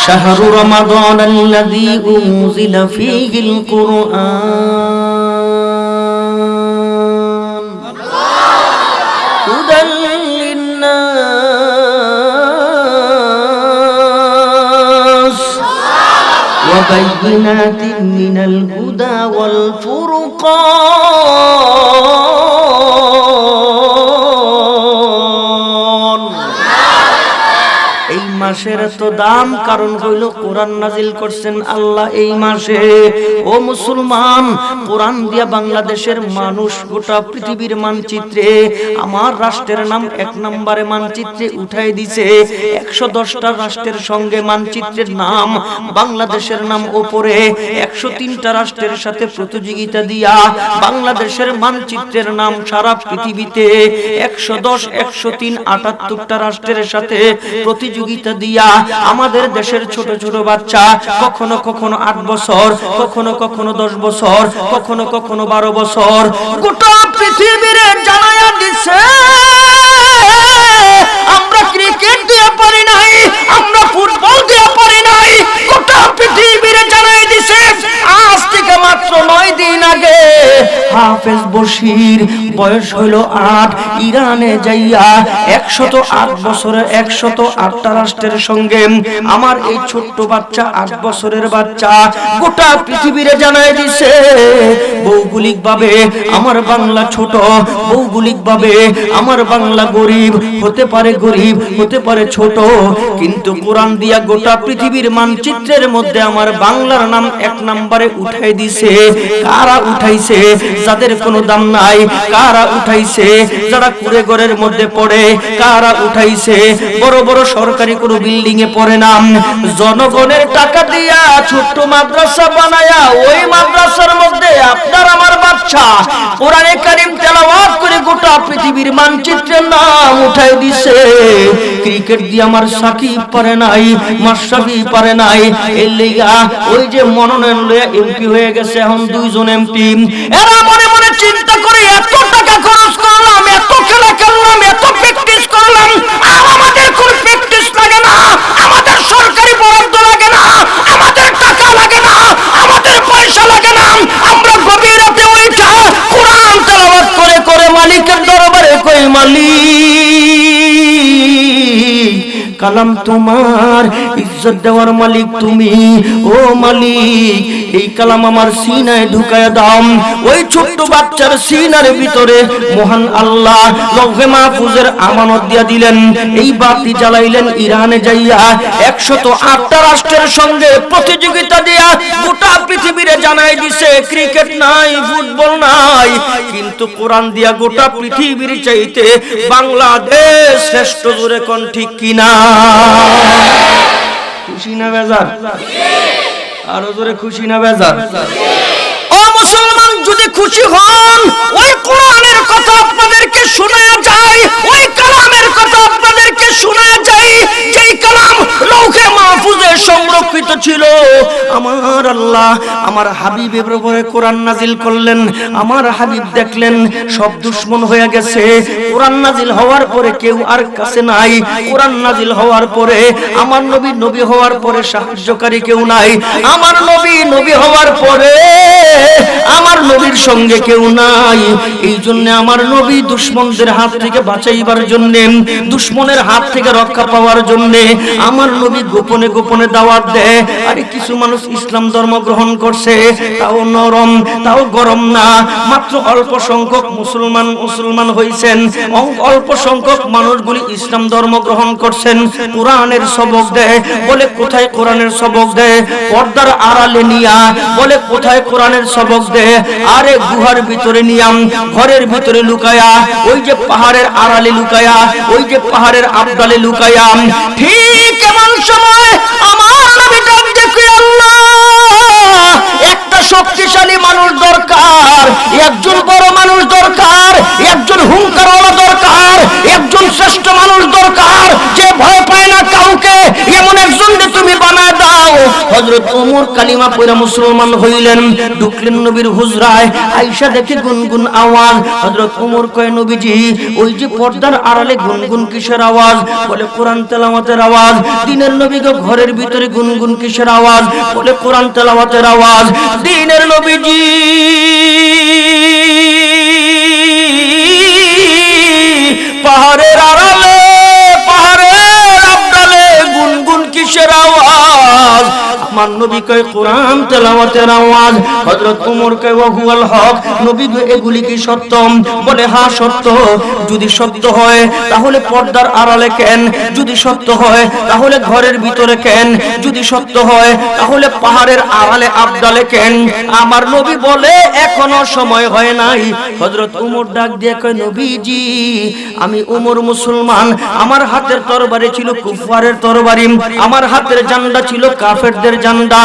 শাহরু রমাদান আল্লাযী উনজিলা ফীহিল কুরআন হুদাল লিন্নাস ওয়া বাইয়িনাতিন মিনাল হুদা ওয়াল ফুরকান। এই মাসের এত দাম কারণ হইল কোরআন নাজিল করছেন আল্লাহ এই মাসে। ও মুসলমান, কোরআন দিয়া বাংলাদেশের মানুষ গোটা পৃথিবীর মানচিত্রে আমার রাষ্ট্রের নাম 1 নম্বরে মানচিত্রে উঠাই দিছে। 110টা রাষ্ট্রের সঙ্গে মানচিত্রের নাম, বাংলাদেশের নাম উপরে। 103টা রাষ্ট্রের সাথে প্রতিযোগিতা দিয়া বাংলাদেশের মানচিত্রের নাম সারা পৃথিবীতে 110, 103, 78টা রাষ্ট্রের সাথে প্রতিযোগিতা দিয়া আমাদের দেশের ছোট ছোট বাচ্চা কখনো কখনো 8 বছর, কখনো কখনো 10 বছর, কখনো কখনো 12 বছর গোটা পৃথিবীর জানায়া দিছে আমরা ক্রিকেট দিয়ে পারি নাই, আমরা ফুটবল দিয়ে পারি নাই। গোটা পৃথিবীর জানাই দিছে আজ থেকে মাত্র 9 দিন আগে হাফেজ বশির বয়স হইল 8, ইরানে যাইয়া 108 বছরের 108টা রাষ্ট্রের সঙ্গে আমার এই ছোট্ট বাচ্চা 8 বছরের বাচ্চা গোটা পৃথিবীরে জানাই দিছে ভৌগোলিক ভাবে আমার বাংলা ছোট, ভৌগোলিক ভাবে আমার বাংলা গরিব হতে পারে, গরিব হতে পারে ছোট, কিন্তু কোরআন দিয়া গোটা পৃথিবীর মানচিত্রের মধ্যে আমার বাংলার নাম 1 নম্বরে উঠাই দিছে। কারা উঠাইছে? যাদের কোনো দাম নাই। কারা উঠাইছে? যারা কুড়ে ঘরের মধ্যে পড়ে। কারা উঠাইছে? বড় বড় সরকারি কোনো বিল্ডিং এ পড়ে না, জনগণের টাকা দিয়া ছোট্ট মাদ্রাসা বানায়া ওই মাদ্রাসার মধ্যে আপনার আমার বাচ্চা কোরআনে কারীম তেলাওয়াত করে গোটা পৃথিবীর মানচিত্রের নাম উঠাই দিছে। ক্রিকেট দিয়ে আমার সাকিব পারে নাই, মাশরাফি পারে নাই, এর লিগা ওই যে মনোনয়ন লয়ে এমপি হয়ে গেছে এখন 2 জন এমপি। এরা মনে মনে চিন্তা করে এত টাকা খরচ করলাম, এত খেলা খেললাম, এত প্র্যাকটিস করলাম, আর আমাদের কোনো প্র্যাকটিস লাগে না, আমাদের সরকারি বরাদ্দ লাগে না, আমাদের টাকা লাগে না, আমাদের পয়সা লাগে না। আমরা গভীর রাতে উঠা কোরআন তেলাওয়াত করে করে মালিকের দরবারে কই মালিক কালাম তোমার, ইজ্জত দেওয়ার মালিক তুমি। ও মালিক এই কালাম আমার সিনায় ঢুকায়া দাও। ওই ছোট্ট বাচ্চার সিনার ভিতরে মহান আল্লাহ লৌহে মাহফুজের আমানত দিয়া দিলেন। এই বাতি জ্বালাইলেন ইরানে যাইয়া 108টা রাষ্ট্রের সঙ্গে প্রতিযোগিতা দিয়া গোটা পৃথিবীরে জানাই দিছে ক্রিকেট নাই, ফুটবল নাই, কিন্তু কোরআন দিয়া গোটা পৃথিবীর চাইতে বাংলাদেশ শ্রেষ্ঠ। জোরে কোন ঠিক কিনা? খুশি না বেজার? আরো জোরে খুশি না বেজার? ও মুসলমান, যদি খুশি হন ওই কোরআনের কথা আপনাদেরকে শোনায়া যায়, ওই কালামের কথা আপনাদেরকে শোনায়া যায়, যেই কালাম লৌহে মাহফুজে সংরক্ষিত ছিল। আমার আল্লাহ আমার হাবিবের উপরে কোরআন নাজিল করলেন। আমার হাবিব দেখলেন সব দুশমন হয়ে গেছে। কোরআন নাজিল হওয়ার পরে কেউ আর কাছে নাই। কোরআন নাজিল হওয়ার পরে আমার নবী নবী হওয়ার পরে সাহায্যকারী কেউ নাই। আমার নবী নবী হওয়ার পরে আমার নবীর সঙ্গে কেউ নাই। এই জন্য আমার নবী দুশমনদের হাত থেকে বাঁচাইবার জন্য, দুশমনের হাত থেকে রক্ষা পাওয়ার জন্য আমার নবী গোপনে গোপনে দাওয়াত দেয়। আরে কিছু মানুষ ইসলাম ধর্ম গ্রহণ করছে, তাও নরম, তাও গরম না, মাত্র অল্প সংখ্যক মুসলমান হইছেন, অল্প সংখ্যক মানুষগুলি ইসলাম ধর্ম গ্রহণ করছেন। কোরআনের সবক দেয় বলে কোথায় কোরআনের সবক দেয়? পর্দার আড়ালে নিয়া বলে কোথায় কোরআনের সবক দেয়? আরে গুহার ভিতরে নিয়াম, ঘরের ভিতরে লুকায়া, ওই যে পাহাড়ের আড়ালে লুকায়া, ওই যে পাহাড়ের আবদালে লুকায়া। ঠিক এমন সময় আমার নবী ডাক দেখে আল্লাহ একটা শক্তিশালী মানুষ দরকার, একজন বড় মানুষ দরকার, একজন হুঙ্কারওয়ালা দরকার, একজন শ্রেষ্ঠ মানুষ দরকার যে ভয় পায় না কাউকে। এমন একজন তুমি বানায় দাও। হযরত ওমর কালিমা পড়ে মুসলমান হইলেন। ঢুকলেন নবীর হুজরায়, আয়েশা দেখে গুনগুন আওয়াজ। হযরত ওমর কয়, নবীজি ওই যে পর্দার আড়ালে গুনগুন কিসের আওয়াজ? বলে কোরআন তেলাওয়াতের আওয়াজ। দিনের নবী গো ঘরের ভিতরে গুনগুন কিসের আওয়াজ? বলে কোরআন তেলাওয়াতের আওয়াজ। দিনের নবীজি পাহাড়ের আড়ালে পাহাড়ের আবডালে গুনগুন কিসের আওয়াজ? আমার নবী কয় কোরআন তেলাওয়াতের আওয়াজ। হযরত ওমর কয় ওয়া হুয়াল হক, নবী গো এগুলি কি সত্য? বলে হ্যাঁ সত্য। যদি সত্য হয় তাহলে পর্দার আড়ালে কেন? যদি সত্য হয় তাহলে ঘরের ভিতরে কেন? যদি সত্য হয় তাহলে পাহাড়ের আড়ালে আবডালে কেন? আমার নবী বলে এখনো সময় হয় নাই। হযরত ওমর ডাক দিয়ে কয়, নবীজি আমি ওমর মুসলমান, আমার হাতের তরবারি ছিল কুফারের তরবারি, আমার হাতের জান্ডা ছিল কাফেরদের জান্ডা।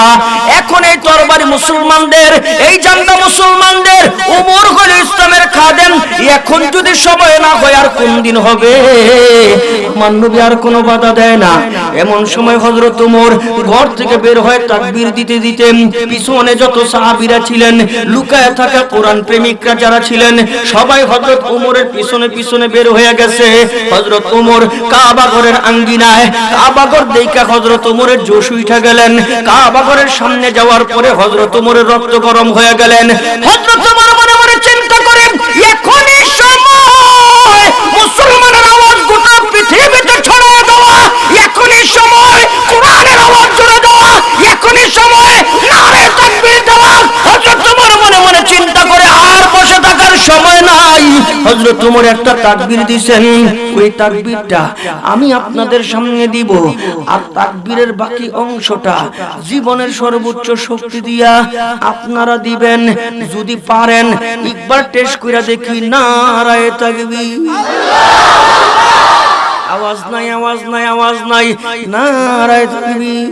এখন এই তরবারি মুসলমানদের, এই জান্ডা মুসলমানদের, ওমর হলো ইসলামের খাদেম। এখন যদি সময় না হয় আর কোন দিন হবে? আমার নবী আর কোনো বাধা দেয় না। এমন সময় হযরত ওমর ঘর থেকে বের হয়ে তাকবীর দিতে দিতে পিছনে যত সাহাবীরা ছিলেন, লুকায় থাকা কোরআন প্রেমিকরা যারা ছিলেন, সবাই হযরত ওমরের পিছনে পিছনে বের হয়ে গেছে। হযরত ওমর কাবা ঘরের আঙ্গিনায়, কাবা ঘর দেখে হযরত ওমরের জোশ উঠে গেলেন। কাবা ঘরের সামনে যাওয়ার পরে হযরত ওমরের রক্ত গরম হয়ে গেলেন। হযরত ওমর মনে মনে চিন্তা করেন, এখনই সময় মুসলমানের আওয়াজ গোটা পৃথিবীতে ছড়িয়ে দেওয়া, এখনই সময় কোরআনের আওয়াজ জোরে দেওয়া, এখনই সময় নারে তাকবীর দেওয়া। হযরত ওমর মনে মনে চিন্তা করে আর বসে থাকার সময় নাই। হযরত ওমর একটা তাকবীর দিবেন, ওই তাকবীরটা আমি আপনাদের সামনে দিব, আর তাকবীরের বাকি অংশটা জীবনের সর্বোচ্চ শক্তি দিয়া আপনারা দিবেন। যদি পারেন একবার টেস্ট কইরা দেখি, নারায়ে তাকবীর। আওয়াজ নাই, আওয়াজ নাই, আওয়াজ নাই, নারায়ে তাকবীর।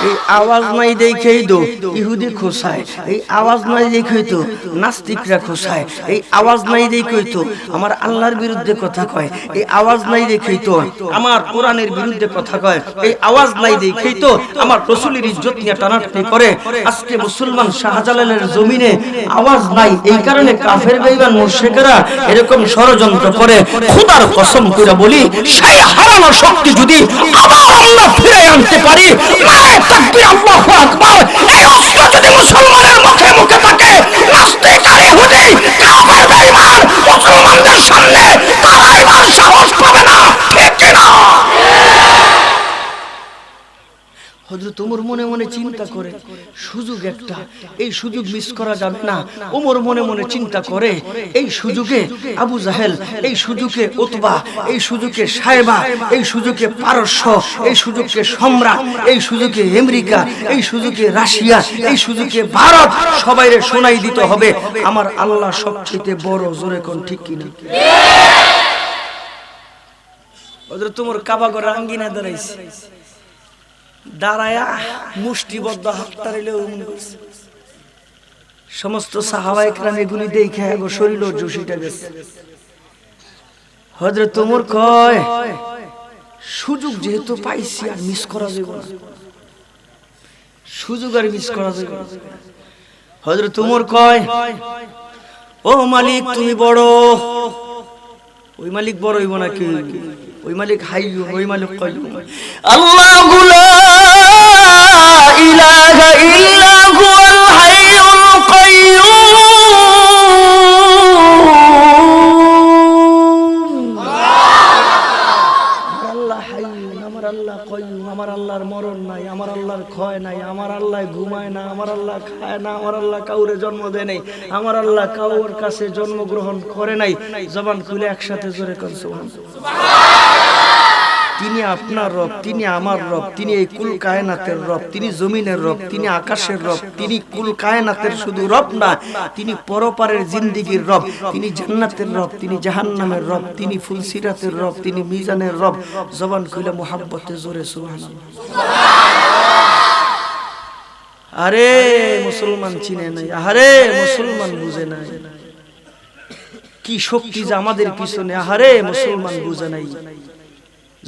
এই আওয়াজ নাই দেখেই তো ইহুদি খোসায়, এই আওয়াজ নাই দেখেই তো নাস্তিকরা খোসায়, এই আওয়াজ নাই দেখেই তো আমার আল্লাহর বিরুদ্ধে কথা কয়, এই আওয়াজ নাই দেখেই তো আমার কোরআনের বিরুদ্ধে কথা কয়, এই আওয়াজ নাই দেখেই তো আমার রাসূলের ইজ্জত নিয়ে টানাটানি করে। আজকে মুসলমান শাহজালালের জমিনে আওয়াজ নাই, এই কারণে কাফের বেঈমান মুশরিকরা এরকম ষড়যন্ত্র করে। খোদার কসম করে বলি, সেই হারানো শক্তি যদি আবার আল্লাহ ফিরে আনতে পারি, তাকবীর, আল্লাহু আকবার। এই অস্ত্র যদি মুসলমানের মুখে মুখে থাকে, নাস্তিক আর ইহুদি কাফের বেঈমান মুসলমানদের সামনে তারা এবার সাহস পাবে না, ঠিক কি না? হযরত ওমর মনে মনে চিন্তা করে, সুযোগ একটা, এই সুযোগ মিস করা যাবে না। ওমর মনে মনে চিন্তা করে, এই সুযোগে আবু জাহেল, এই সুযোগে উতবা, এই সুযোগে সায়বা, এই সুযোগে পারস্য, এই সুযোগে সম্রাট, এই সুযোগে আমেরিকা, এই সুযোগে রাশিয়া, এই সুযোগে ভারত, সবাইরে শোনাই দিতে হবে আমার আল্লাহ সবচেয়ে বড়। জোরে কোন ঠিক কিনা? হযরত ওমর কাবা ঘরের আঙ্গিনায় দাঁড়াইছে, দাঁড়ায়া মুষ্টিবদ্ধ হাত তাড়িলে সমস্ত সাহাবায়ে কেরাম এগুলি দেখে গো শরীর জোশিটা গেছে। হযরত ওমর কয়, সুযোগ যেহেতু পাইছি আর মিস করা যাবে না, সুযোগ আর মিস করা যাবে না। হযরত ওমর কয়, ও মালিক তুমি বড়। ওই মালিক বড় হইব নাকি? ওই মালিক হাইয়্যু, ওই মালিক কাইয়্যুম। আল্লাহু লা ইলাহা ইল্লা হুয়াল হাইয়্যুল কাইয়্যুম। আল্লাহ হাইয়্যুন, আমার আল্লাহ কাইয়্যুম, আমার আল্লাহর মরণ নাই, আমার আল্লাহর ক্ষয় নাই, আমার আল্লাহ ঘুমায় না, আমার আল্লাহ খায় না, আমার আল্লাহ কাউরে জন্ম দেয় নাই, আমার আল্লাহ কাউর কাছে জন্মগ্রহণ করে নাই। জবান খুলে একসাথে জোরে কোন সুবহানাল্লাহ। তিনি আপনার রব, তিনি আমার রব, তিনি এই কুল কায়নাতের রব, তিনি জমিনের রব, তিনি আকাশের রব, তিনি কুল কায়নাতের শুধু রব না, তিনি পরপারের জিন্দেগীর রব, তিনি জান্নাতের রব, তিনি জাহান্নামের রব, তিনি ফুলসিরাতের রব, তিনি মিজানের রব। জবান খুলে মুহাব্বতে জোরে সুবহানাল্লাহ। আরে মুসলমান চিনে নাই, আরে মুসলমান বুঝে নাই কি শক্তি যে আমাদের পিছনে, আরে মুসলমান বুঝে নাই।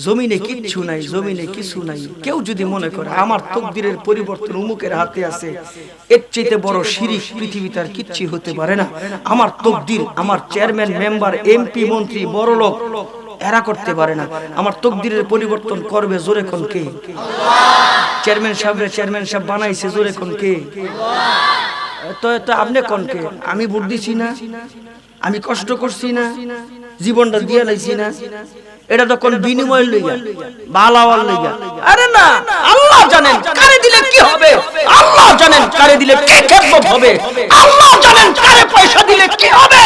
জমিনে কিচ্ছু নাই, জমিনে কিছু নাই। কেউ যদি মনে করে আমার তকদিরের পরিবর্তন উমুকের হাতে আছে, এর চাইতে বড় শিরিক পৃথিবীতে আর কিচ্ছু হতে পারে না। আমার তকদির আমার চেয়ারম্যান, মেম্বার, এমপি, মন্ত্রী, বড় লোক এরা করতে পারে না। আমার তকদিরের পরিবর্তন করবে জোরে কোন কে? চেয়ারম্যান সাহেব বানাইছে জোরে কোন কে? তো আপনি কোন কে? আমি ভোট দিছি না, আমি কষ্ট করছি না, জীবনটা দিয়ে লাইছি না, এটা তো কোন বিনিময় লইয়া বালাওয়াল লইয়া? আরে না, আল্লাহ জানেন কারে দিলে কি হবে, আল্লাহ জানেন কারে দিলে কি খেদমত হবে, আল্লাহ জানেন কারে পয়সা দিলে কি হবে।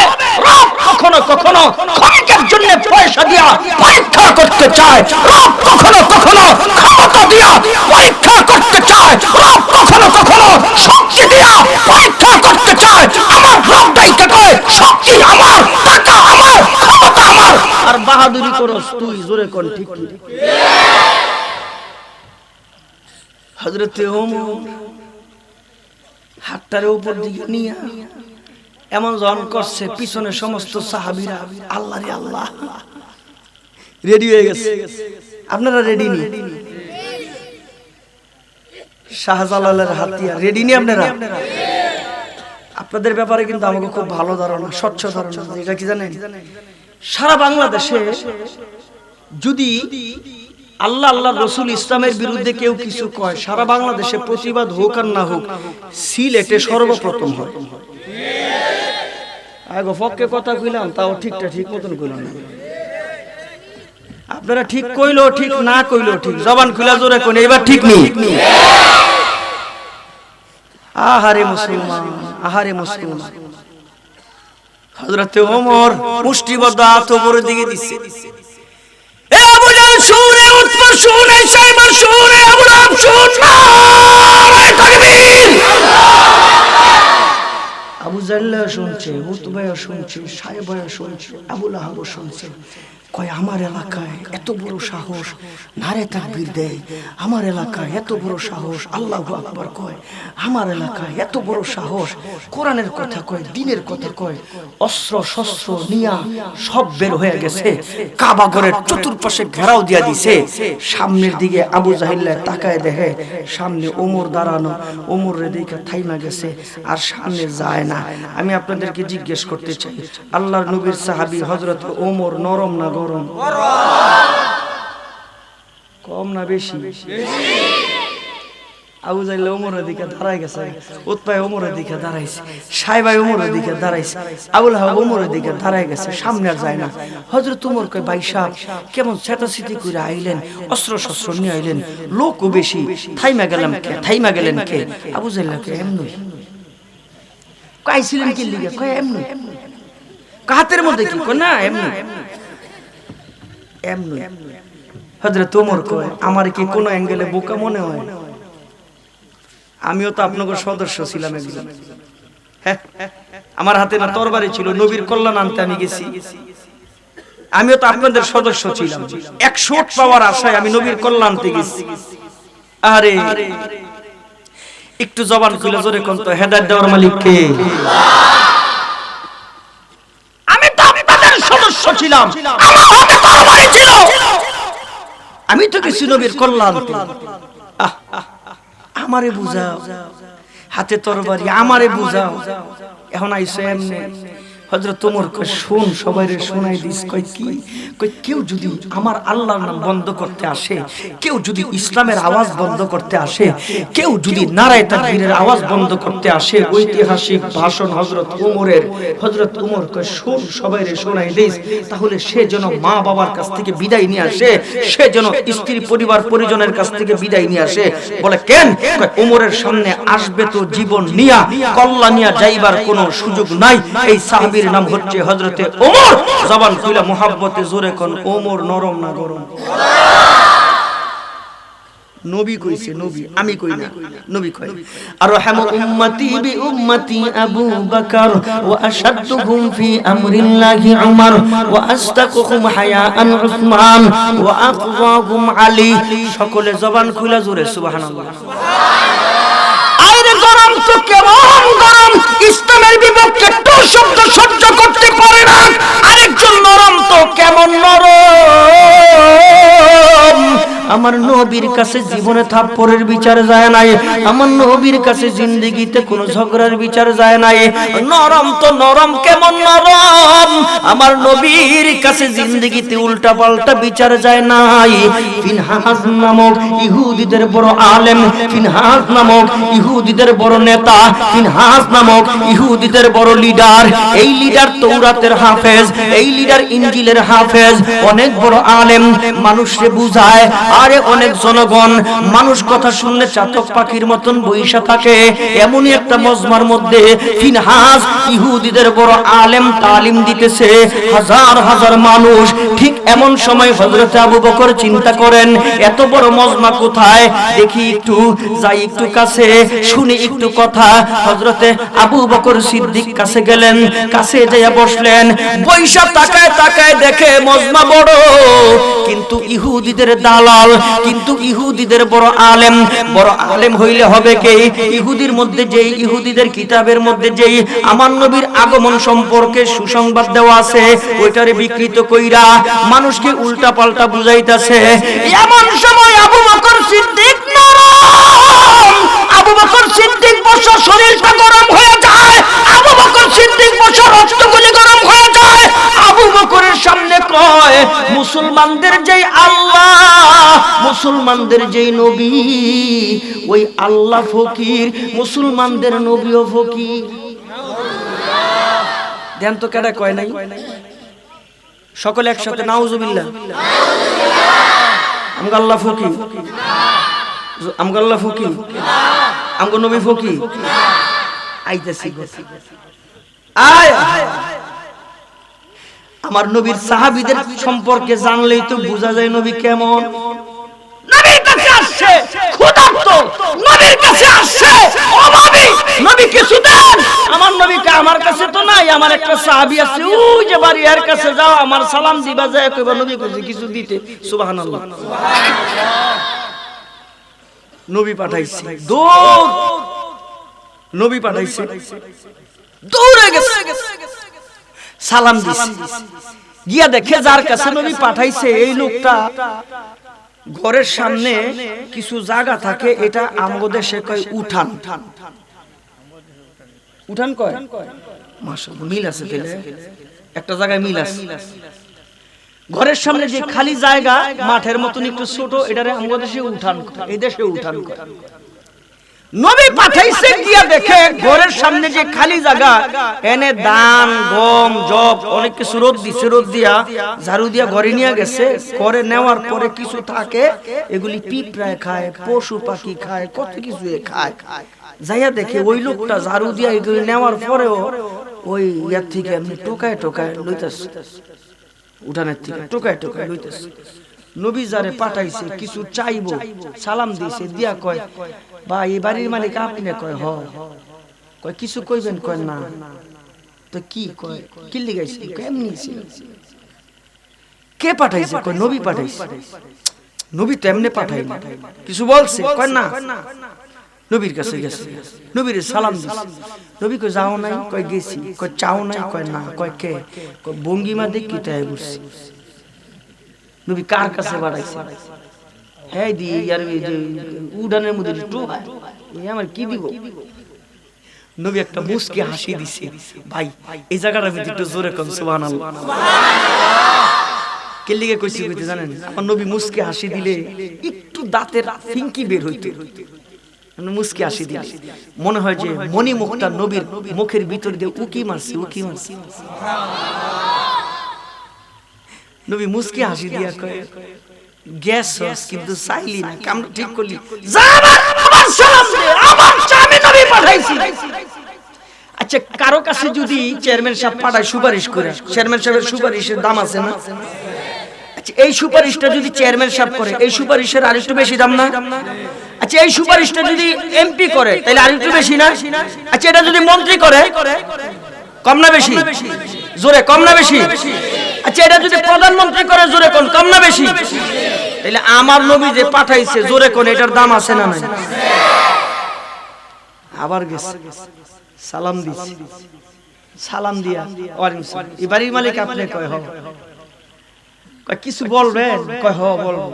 রব কখনো কখনো ক্ষণিকের জন্য পয়সা দিয়া পরীক্ষা করতে চায়, রব কখনো কখনো ক্ষমতা দিয়া পরীক্ষা করতে চায়, রব কখনো কখনো শক্তি দিয়া পরীক্ষা করতে চায়। আমার রব দায়িত্ব কয় শক্তি আমার, টাকা আমার, ক্ষমতা আমার, আর বাহাদুরি করস তুই জোরে কোন ঠিক কি? হযরতে ওমর হাতটারে উপর দিকে নিয়ে এমন জন করছে, পিছনে সমস্ত সাহাবীরা আল্লাহ রে আল্লাহ রেডি হয়ে গেছে। আপনারা রেডি নি? শাহজালালের হাতিয়ার রেডি নি আপনারা? আপনাদের ব্যাপারে কিন্তু আমাকে খুব ভালো ধারণা, স্বচ্ছ ধারণা। এটা কি জানেন, সারা বাংলাদেশে যদি আল্লাহ আল্লাহ রসুল ইসলামের বিরুদ্ধে কেউ কিছু কয়, সারা বাংলাদেশে প্রতিবাদ হোক আর না হোক, সিলেটে সর্বপ্রথম হয়। আগে ফককে কথা কইলাম, তাও ঠিকটা ঠিক মতন কইলাম না। আপনারা ঠিক কইলো ঠিক, না কইলো ঠিক, জবান খুলা জোরে কোন এবার ঠিক নেই। আহারে মুসলমান, আহারে মুসলমান। হযরতে ওমর মুষ্টিবদ্ধ হাত উপরের দিকে দিচ্ছে। এ আবু জাহল শুনে, উতবা শুনে, সাইবা শুনে, আবু লাহাব শুনে, নারে তাকবীর। আবু জাহল শুনছে, উতবা শুনছে, সাইবা শুনছে, আবু লাহাব শুনছে। কয় আমার এলাকায় এত বড় সাহস, নারে তাকবীর দেয়। আমার এলাকায় এত বড় সাহস, আল্লাহু আকবার কয়। আমার এলাকায় এত বড় সাহস, কোরআনের কথা কয়, দ্বীনের কথা কয়। অস্ত্র শস্ত্র নিয়া সব বের হয়ে গেছে, কাবা ঘরের চতুর্পাশে ঘেরাও দিয়া দিছে। সামনের দিকে আবু জাহিল তাকায় দেখে সামনে ওমর দাঁড়ানো, ওমরের দিকে থাইমা গেছে, আর সামনে যায় না। আমি আপনাদেরকে জিজ্ঞেস করতে চাই, আল্লাহর নবীর সাহাবী হযরত ওমর নরম না গরম? কম না বেশি? আবু জাহল ওমরের দিকে দাঁড়ায় গেছে, উতবা ওমরের দিকে দাঁড়াইছে, সাইবা ওমরের দিকে দাঁড়াইছে, আবু লাহাব ওমরের দিকে দাঁড়ায় গেছে, সামনে আর যায় না। হযরত ওমর কয় ভাই সাহেব কেমন চেতাচিতি করে আইলেন, অস্ত্র শস্ত্র নিয়ে আইলেন, লোকও বেশি, থাইমা গেলাম কে, থাইমা গেলেন কে? আবু জাহল কয় এমনি। কইছিলেন কি লিগে? কয় এমনি। হাতের মধ্যে কি? কয় না এমনি এমনি। হযরত ওমর কয় আমার কি কোনো অ্যাঙ্গেলে বোকা মনে হয়? আমিও তো আপনাদের সদস্য ছিলাম একজন। হ্যাঁ, আমার হাতে না তরবারি ছিল, নবীর কল্যাণ আনতে আমি গেছি। আমিও তো আপনাদের সদস্য ছিলাম, 100 পাওয়ার আশায় আমি নবীর কল্যাণ আনতে গেছি। আরে একটু জবান খুলে জোরে কোন তো হেদায়েত দেওয়ার মালিক কে? আমি তো আপনাদের সদস্য ছিলাম, আমার হাতে তরবারি ছিল, আমি তো কিছু নবীর কল্যাণ আনতে। আমারে বুঝাও, হাতে তরবারি আমারে বুঝাও, এখন আইসো এমনি। হযরত ওমর কয় শুন, সবাইরে শোনাই দিস। কয় কি? কয় কেউ যদি আমার আল্লাহর নাম বন্ধ করতে আসে, কেউ যদি ইসলামের আওয়াজ বন্ধ করতে আসে, কেউ যদি নারায়ে তাকবীরের আওয়াজ বন্ধ করতে আসে, ঐতিহাসিক ভাষণ হযরত ওমরের। হযরত ওমর কয় শুন, সবাইরে শোনাই দিস, তাহলে সে যেন মা বাবার কাছ থেকে বিদায় নিয়ে আসে, সে যেন স্ত্রী পরিবার পরিজনের কাছ থেকে বিদায় নিয়ে আসে। বলে কেন? কয় ওমরের সামনে আসবে তো জীবন নিয়া, কল্যাণ নিয়া যাইবার কোনো সুযোগ নাই। এই সাহাবীর নাম হচ্ছে হযরতে ওমর। জবান খুলে মুহাব্বতে জোরে কোন ওমর নরম না গরম? নবী কইছে, নবী, আমি কই না, নবী কয় আরহামু উম্মতি বি উম্মতি আবু বকর ওয়া আশাদুহুম ফি আমরিল্লাহি উমর ওয়া আস্তাকুহুম হায়াআন উসমান ওয়া আফযাহুম আলী। সকলে জবান খুলে জোরে সুবহানাল্লাহ। আরে গরম তো কেমন গরম, ইসলামের বিপক্ষে টু শব্দ সহ্য করতে পারে না। আরেকজন নরম তো কেমন নরম, আমার নবীর কাছে জীবনে থাপ্পড়ের বিচার যায় নাই, আমার নবীর কাছে জিন্দেগিতে কোনো ঝগড়ার বিচার যায় নাই। নরম তো নরম, কেমন নরম, আমার নবীর কাছে জিন্দেগিতে উল্টা পাল্টা বিচার যায় নাই। ফিনহাস নামক ইহুদিদের বড় আলেম, ফিনহাস নামক ইহুদিদের বড় নেতা, ফিনহাস নামক ইহুদিদের বড় লিডার, এই লিডার তৌরাতের হাফেজ, এই লিডার ইনজিলের হাফেজ, অনেক বড় আলেম, মানুষকে বুঝায়। আরে অনেক জনগণ মানুষ কথা শুনলে চাতক পাখির মতন বইসা থাকে। এমনই একটা মজমার মধ্যে ফিনহাস ইহুদিদের বড় আলেম তালিম দিতেছে, হাজার হাজার মানুষ। ঠিক এমন সময় হযরত আবু বকর চিন্তা করেন, এত বড় মজমা কোথায়, দেখি একটু যাই, একটু কাছে শুনি একটু কথা। হযরতে আবু বকর সিদ্দিক কাছে গেলেন, কাছে যেয়ে বসলেন। বৈশা তাকায় তাকায় দেখে মজমা বড়, কিন্তু ইহুদিদের দালাল, কিন্তু ইহুদিদের বড় আলেম। বড় আলেম হইলে হবে কে? ইহুদির মধ্যে যেই, ইহুদিদের কিতাবের মধ্যে যেই আমার নবীর আগমন সম্পর্কে সুসংবাদ দেওয়া আছে, ওইটারে বিকৃত কইরা মানুষকে উল্টা পাল্টা বুঝাইতাছে। এমন সময় আবু বকর সিদ্দিক নরম, আবু বকর সিদ্দিক বসা শরীরটা গরম হয়ে যায়, আবু বকর সিদ্দিক বসা রক্তগুলি গরম হয়ে যায়। আবু বকরের সামনে কয়, মুসলমানদের যেই আল্লাহ, মুসলমানদের যেই নবী, ওই আল্লাহ ফকির, মুসলমানদের নবীও ফকির। দেন তো কেডা কয় নাই? সকলে একসাথে নাউজুবিল্লাহ। আমগো আল্লাহ ফকির, আমগো আল্লাহ ফকির, আমগো নবী ফকির। আইতাছি আয়, আমার নবীর সাহাবীদের সম্পর্কে জানলেই তো বোঝা যায় নবী কেমন। নবীর কাছে আসছে ক্ষুধার্ত, নবীর কাছে আসছে অভাবী, নবী কিছু দেন। আমার নবীকে আমার কাছে তো নাই, আমার একটা সাহাবী আছে ওই যে বাড়ি, এর কাছে যাও, আমার সালাম দিবা, যায় কইবা নবী কইছে কিছু দিতে। সুবহানাল্লাহ। নবী পাঠাইছে, দৌড়, নবী পাঠাইছে, দৌড়ে গেছে, সালাম দিছে। গিয়া দেখে যার কাছে নবী পাঠাইছে এই লোকটা ঘরের সামনে কিছু জায়গা থাকে, এটা আমগো দেশে কয় উঠান। উঠান কয়, মাশাআল্লাহ মিল আছে, তাহলে একটা জায়গায় মিল আছে। ঘরের সামনে যে খালি জায়গা মাঠের মতন একটু ছোট, এটারে আমগো দেশে উঠান কয়, এই দেশে উঠান কয়। নবী পাঠাইছে, গিয়া দেখে ঘরের সামনে যে খালি জায়গা, এনে ধান গম জব অনেক কিছু রোদ দিছে, রোদ দিয়া ঝাড়ু দিয়া ঘরে নিয়ে গেছে। ঘরে নেওয়ার পরে কিছু থাকে, এগুলি পিঁপড়ায় খায়, পশু পাখি খায়, কত কিছু খায়। যাইয়া দেখে ওই লোকটা ঝাড়ু দিয়া এগুলি নেওয়ার পরেও ওই ইয়ার থেকে এমনি টোকায় টোকায় লইতাছে, উঠানের থেকে টোকায় টোকায় লইতাছে। নবী যারে পাঠাইছে কিছু চাইবো, সালাম দিছে, দিয়া কয়, বা এই বাড়ির মালিক আপনি? কয় হ। কয় কিছু কইবেন? কয় না। তো কি কয়, কি লিগাইছে? এমনি ছিল। কে পাঠাইছে? কয় নবী পাঠাইছে। নবী তো এমনি পাঠাই না, কিছু বলছে? কয় না। নবীর কাছে গেছে, নবীর সালাম দিছে। নবী কয় যাও নাই? কয় গেছি। কয় চাও নাই? কয় না। কয় কে? কয় ভঙ্গিমা দেখি তাই বসছি। নবী কার কাছে বাড়াইছে? হ্যাঁ দি আর উডানের মধ্যে আমার কি দিব? নবী একটা মুস্কি হাসি দিছে। ভাই এই জায়গাটা আমি একটু জোরে কম সুবহানাল্লাহ। কে লিগে কইছি কইতে জানেন? আমার নবী মুস্কি হাসি দিলে একটু দাঁতের ফিঙ্কি বের হইতো, মুস্কি হাসি দিলে মনে হয় যে মনি মুখটা নবীর মুখের ভিতর দিয়ে উকি মারছে, উকি মারছে। নবী মুস্কি হাসি দিয়া কয়, গ্যাস কিন্তু চাইলি না, কাম ঠিক করলি, যা আমার সালাম দে, আমার আমি নবী পাঠাইছি। আচ্ছা কারো কাছে যদি চেয়ারম্যান সাহেব পাঠায় সুপারিশ করে, চেয়ারম্যান সাহেবের সুপারিশের দাম আছে না? আচ্ছা এই সুপারিশটা যদি চেয়ারম্যান সাহেব করে, এই সুপারিশের আরেকটু বেশি দাম না? আচ্ছা এই সুপারিশটা যদি এমপি করে, তাহলে আরেকটু বেশি না? আচ্ছা এটা যদি মন্ত্রী করে, কম না বেশি? জোরে কম না বেশি? আচ্ছা এটা যদি প্রধানমন্ত্রী করে, জোরে কোন কম না বেশি? তাহলে আমার নবী যে পাঠাইছে, জোরে কোন এটার দাম আছে না নাই? আবার গেছে, সালাম দিছে, সালাম দিয়া এই বাড়ির মালিক আপনি? কয় হ। কয় কিছু বলবেন? কয় হ বলবো।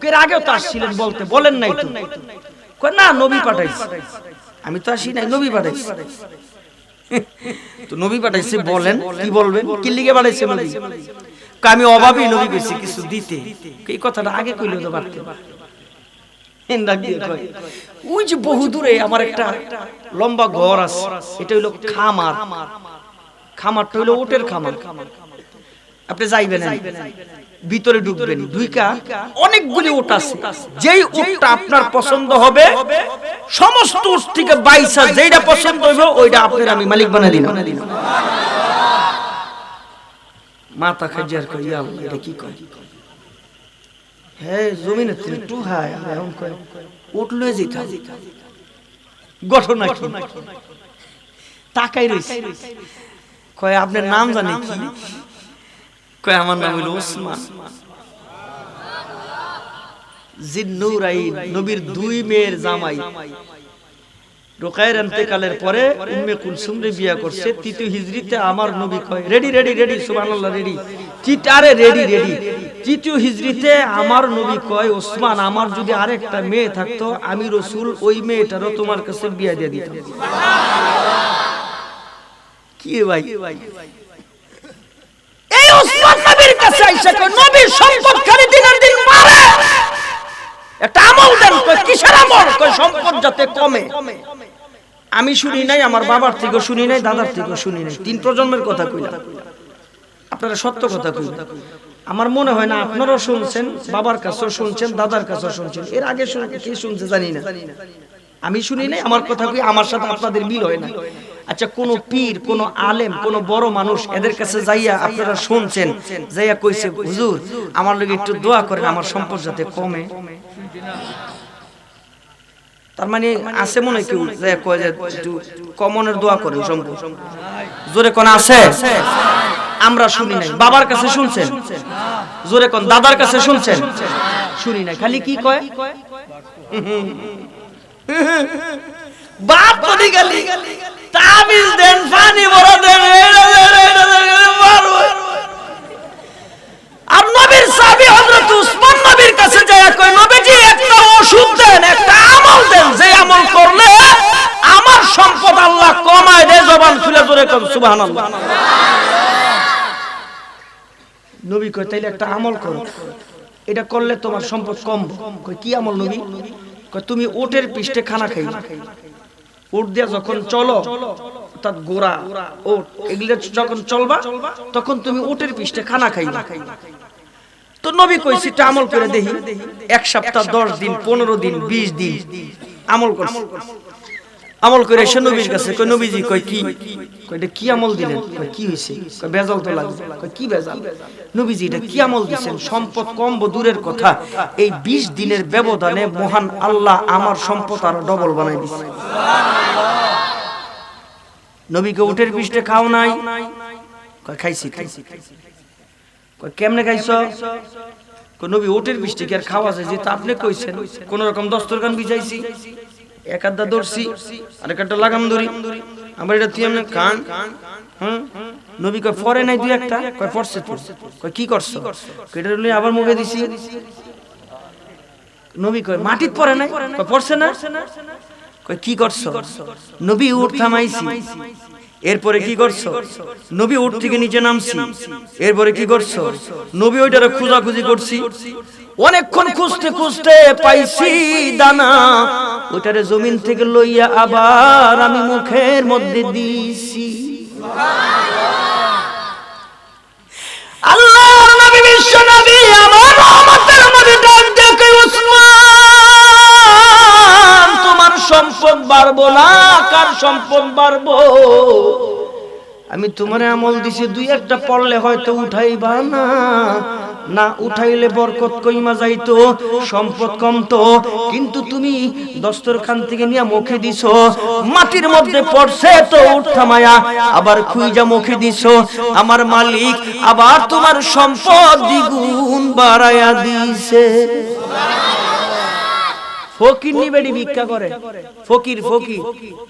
এর আগেও তো আসছিলেন বলতে, বলেন নাই তো? কয় না, নবী পাঠাইছে। আমি তো আসি নাই, নবী পাঠাইছে। তো নবী পাঠাইছে বলেন, কি বলবেন? কি লিগে পাঠাইছে নবী? আমি অভাবী নবী কইছি কিছু দিতে। এই কথাটা আগে কইলে তো পারতেন। ওই যে বহু দূরে আমার একটা লম্বা ঘর আছে, এটা হইলো খামার। খামারটা হইলো উটের খামার। আপনি যাইবেন, ভিতরে ঢুকবেন, ঢুইকা অনেকগুলি উট আছে। যেই উটটা আপনার পছন্দ হবে, সমস্ত উট থেকে বাইসা যেইটা পছন্দ হইবে ওইটা আপনার আমি মালিক বানাই দিলাম। মাথা খাইজার কই, ইয়া আল্লাহ, এটা কি কয়? হ্যাঁ, জমিনে একটু হায় এখন কয় উট লয়ে যেতা। ঘটনা কি? তাকাই রইছে। কয় আপনার নাম জানি কি? কয় আমার নাম হইল ওসমান। জিন্নুরাইন, নবীর দুই মেয়ের জামাই। রুকায়ের ইন্তেকালের পরে উম্মে কুলসুমরে বিয়া করছে। তৃতীয় হিজরিতে আমার নবী কয় রেডি রেডি রেডি, সুবহানাল্লাহ, রেডি। আরে রেডি রেডি। তৃতীয় হিজরিতে আমার নবী কয় ওসমান, আমার যদি আরেকটা মেয়ে থাকতো আমি রাসূল ওই মেয়েটারও তোমার কাছে বিয়া দিয়ে দিতাম। কি ভাই? এই ওসমান নবীর কাছে আইসা কয় নবীর সম্পদ খালি দিনের দিন মারে, একটা আমল দেন। কয় কিসের আমল? কয় সম্পদ যাতে কমে। আমি শুনি নাই, আমার বাবার থেকেও শুনি নাই, দাদার থেকেও শুনি নাই, 3 প্রজন্মের কথা কইলাম। আপনারা সত্য কথা কইলেন। আমার মনে হয় না আপনারাও শুনছেন, বাবার কাছেও শুনছেন, দাদার কাছেও শুনছেন। এর আগে কে শুনছে জানি না, আমি শুনি নাই। আমার কথা কই, আমার সাথে আপনাদের মিল হয় না। আচ্ছা, কোন পীর, কোন আলেম, কোন বড় মানুষ এদের কাছে যাইয়া আপনারা শুনছেন, যাইয়া কইছে হুজুর আমার লাগি একটু দোয়া করেন, আমার সম্পদ যাতে কমে? তার মানে আছে মনে কেউ যাইয়া কয় যে একটু কমনের দোয়া করেন সম্পদ? জোরে কোন আছে? আমরা শুনি নাই। বাবার কাছে শুনছেন? জোরে কোন? দাদার কাছে শুনছেন? শুনি নাই। খালি কি কয়? বাপ তো গালি, তাবিজ দেন, পানি ভরা দেন, আর নবীর সাহাবী হযরত উসমান নবীর কাছে যায় কয় নবীজি একটা ওষুধ দেন, একটা আমল দেন, যে আমল করলে আমার সম্পদ আল্লাহ কমায় দেয়। জবান খুলে জোরে কোন সুবহানাল্লাহ। নবী কয় তাইলে একটা আমল করো, এটা করলে তোমার সম্পদ কম। কয় কি আমল নবী? কয় তুমি উটের পিষ্টে খানা খাইবা। উট দিয়া যখন চলো, অর্থাৎ গোরা উট এগুলো যখন চলবা তখন তুমি উটের পিষ্টে খানা খাইবা। তো নবী কইছে এটা আমল করে দেখি। 1 সপ্তাহ, 10 দিন, 15 দিন, 20 দিন আমল করছে। আমল করে এসে নবীর কাছে কয় নবীজি, কয় কি? কয় এটা কি আমল দিলেন? কয় কি হইছে? কয় বেজাল তো লাগছে। কয় কি বেজাল? নবীজি এটা কি আমল দিবেন? সম্পদ কম দূরের কথা, এই 20 দিনের ব্যবধানে মহান আল্লাহ আমার সম্পদ আরো ডবল বানাই দিয়েছে। নবীকে উটের পিষ্টে খাও নাই? কয় খাইছি। কয় কেমনে খাইছো? কয় নবী উটের পিষ্টে কি আর খাওয়া যায়? যেটা আপনি কইছেন কোন রকম দস্তরখান বিছাইছি, এক আধা ধরছি, আরেক একটা লাগাম ধরি, আমার এটা তুই এমনি কান। নবী কয় পরে নাই দুই একটা? কয় পড়ছে তো। কয় কি করছো? এটা আবার মুখে দিছি। নবী কয় মাটিত পড়ে নাই? কয় পড়ছে না। কয় কি করছো? নবী উট থামাইছি। এরপরে কি করছো? নবী উট থেকে নিচে নামছি। এরপরে কি করছো? নবী ওইটারে খোঁজাখুঁজি করছি, অনেকক্ষণ খুঁজতে খুঁজতে পাইছি দানা, ওইটারে জমিন থেকে লইয়া আবার আমি মুখের মধ্যে দিছি। আল্লাহর নবী, বিশ্ব নবী, আমার রহমতের নবী ডাক দিয়ে কই উসমান তোমার সম্পদ বাড়বো না, কার সম্পদ বাড়বো? আমি তোমারে আমল দিছি, দুই একটা পড়লে হয়তো উঠাইবা না, না উঠাইলে বরকত কইমা যাইতো, সম্পদ কমতো। কিন্তু তুমি দস্তরখান থেকে নিয়ে মুখে দিছো, মাটির মধ্যে পড়ছে তো উঠ থামায়া আবার খুইজা মুখে দিছো। আমার মালিক আবার তোমার সম্পদ দ্বিগুণ বাড়ায়া দিছে। ফকির নি বেডি ভিক্ষা করে, ফকির ফকির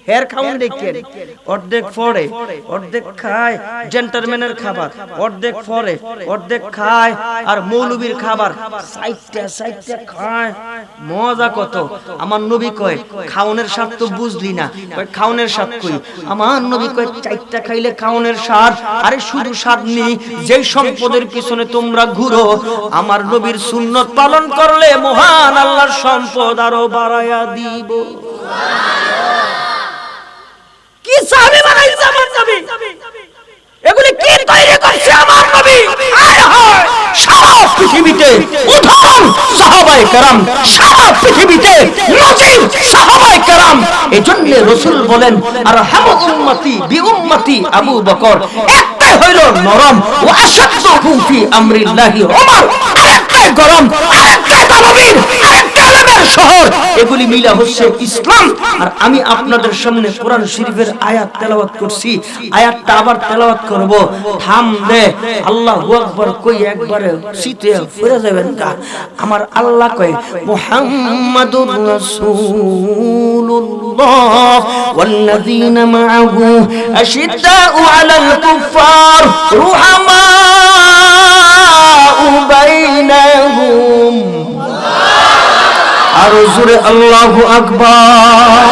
হের খাউন দেখেন, অর্ধেক পড়ে অর্ধেক খায়, জেন্টলম্যানের খাবার অর্ধেক পড়ে অর্ধেক খায়, আর মৌলবীর খাবার সাইটটা সাইটটা খায়। মজা কত! আমার নবী কয় খাওনের স্বাদ তো বুঝলি না, কয় খাওনের স্বাদ কই? আমার নবী কয় চারটা খাইলে খাওনের স্বাদ। আরে শুধু স্বাদ নেই, যেই সম্পদের পিছনে তোমরা ঘুরো, আমার নবীর সুন্নত পালন করলে মহান আল্লাহর সম্পদ আরো বাড়ায়া দিব। কি সাহাবী বানাইছে আমার নবী, এগুলি কি তৈরি করছে আমার নবী? আয় হায়, সারা পৃথিবীতে উদাহরণ সাহাবায়ে কেরাম, সারা পৃথিবীতে নজির সাহাবায়ে কেরাম। এজন্য রাসূল বলেন আরহামু উম্মতি বি উম্মতি আবু বকর। একটাই হইল নরম, ওয়া আশাদ্দু ফি আমরিল্লাহি ওমর। আরেকটাই গরম, আরেকটাই তানবীর, আরেকটা আলেমের শহর। এগুলি মিলা হচ্ছে ইসলাম। আর আমি আপনাদের সামনে কোরআন শরীফের আয়াত তেলাওয়াত করছি, আয়াতটা আবার তেলাওয়াত করব। থাম দে, আল্লাহু আকবার কই একবারে সিতে পড়ে যাবেন কা। আমার আল্লাহ কয় মুহাম্মাদুর রাসূলুল্লাহ ওয়াল্লাযীনা মাআহু আশিদ্দাউ আলাল কুফার রুহামাউ বাইনাহুম। আর জোরে আল্লাহু আকবার।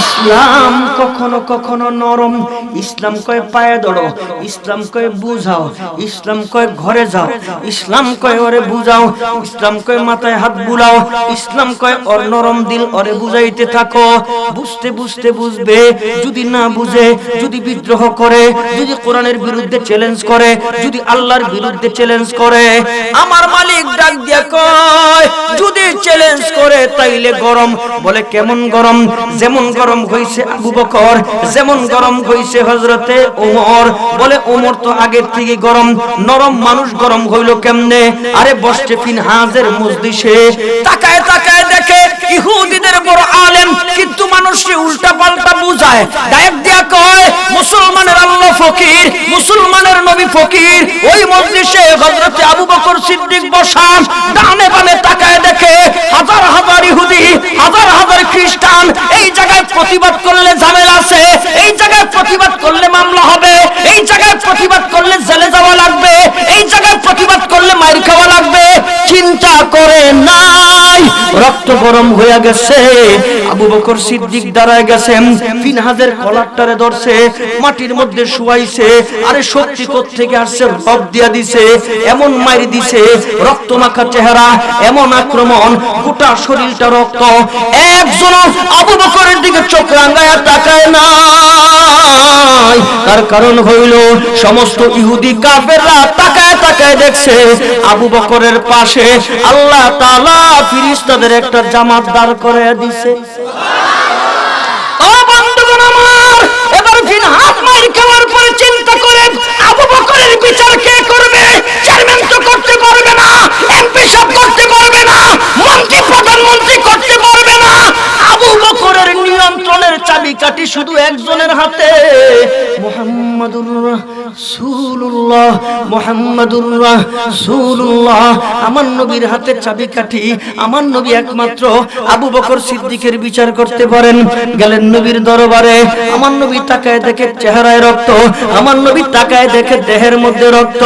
ইসলাম কখনো কখনো নরম, ইসলাম কয় পায়ে ধরো, ইসলাম কয় বুঝাও, ইসলাম কয় ঘরে যাও, ইসলাম কয় ওরে বুঝাও, ইসলাম কয় মাথায় হাত বুলাও, ইসলাম কয় ওর নরম দিল ওরে বুঝাইতে থাকো। বুঝতে বুঝতে বুঝবে, যদি না বুঝে, যদি বিদ্রোহ করে, যদি কোরআনের বিরুদ্ধে চ্যালেঞ্জ করে, যদি আল্লাহর বিরুদ্ধে চ্যালেঞ্জ করে, আমার মালিক ডাক দিয়া কয় যদি চ্যালেঞ্জ করে তাইলে গরম। বলে কেমন গরম? যেমন গরম হইছে আবু বকর, যেমন গরম হইছে হযরতে ওমর। বলে ওমর তো আগের থেকে গরম, নরম মানুষ গরম হইল কেমনে? আরে বসতে ফিনহাজের মজলিসে তাকায় তাকায় দেখে ইহুদিদের বড় আলেম, কিন্তু মানুষকে উল্টা পাল্টা বুঝায়। ডাইরেক্ট দিয়া কয় মুসলমানের আল্লাহ ফকির, মুসলমানের নবী ফকির। ওই মজলিসে হযরতে আবু বকর সিদ্দিক বসা, ডানে বামে তাকায় দেখে হাজার হাজার ইহুদি, হাজার হাজার খ্রিস্টান। এই জায়গায় প্রতিবাদ করলে ঝামেলা আছে, এই জায়গায় প্রতিবাদ করলে মামলা হবে, এই জায়গায় প্রতিবাদ করলে জেলে যাওয়া লাগবে, এই জায়গায় প্রতিবাদ করলে মাইর খাওয়া লাগবে। চিন্তা করে নাই, রক্ত গরম হয়ে গেছে। আবু বকর সিদ্দিক দাঁড়ায় গেছেন, ফিনহাজের কলারটারে ধরছে, মাটির মধ্যে শুয়াইছে। আরে শক্তি কোত্থেকে আসছে? রব দিয়া দিছে, এমন মাইর দিছে, রক্ত মাখা চেহারা, এমন আক্রমণ, গোটা শরীরটা রক্ত। একজন আবু বকরের দিকে চোখ রাঙায়া তাকায় নাই। তার কারণ হইল সমস্ত ইহুদি কাফেররা তাকায় তাকায় দেখছে আবু বকরের পাশে আল্লাহ তাআলা ফেরেশতাদের একটা জামাত দাঁড় করে দিছে। ও বন্ধুগণ আমার, এবার ফিনহাজ মাইর খাওয়ার পরে চিন্তা করে আবু বকরের বিচার কে করবে? চেয়ারম্যান তো করতে পারবে না, এমপি সাহেব করতে পারবে না, মন্ত্রী প্রধানমন্ত্রী করতে পারবে না। আবু বকরের নিয়ন্ত্রণের চাবিকাঠি শুধু একজনের হাতে, মুহাম্মাদুর রাসূলুল্লাহ, মুহাম্মাদুর রাসূলুল্লাহ। আমার নবীর হাতে চাবিকাঠি, আমার নবী একমাত্র আবু বকর সিদ্দিকের বিচার করতে পারেন। গেলেন নবীর দরবারে, আমার নবী তাকায় দেখে চেহারায় রক্ত, আমার নবী তাকায় দেখে দেহের মধ্যে রক্ত।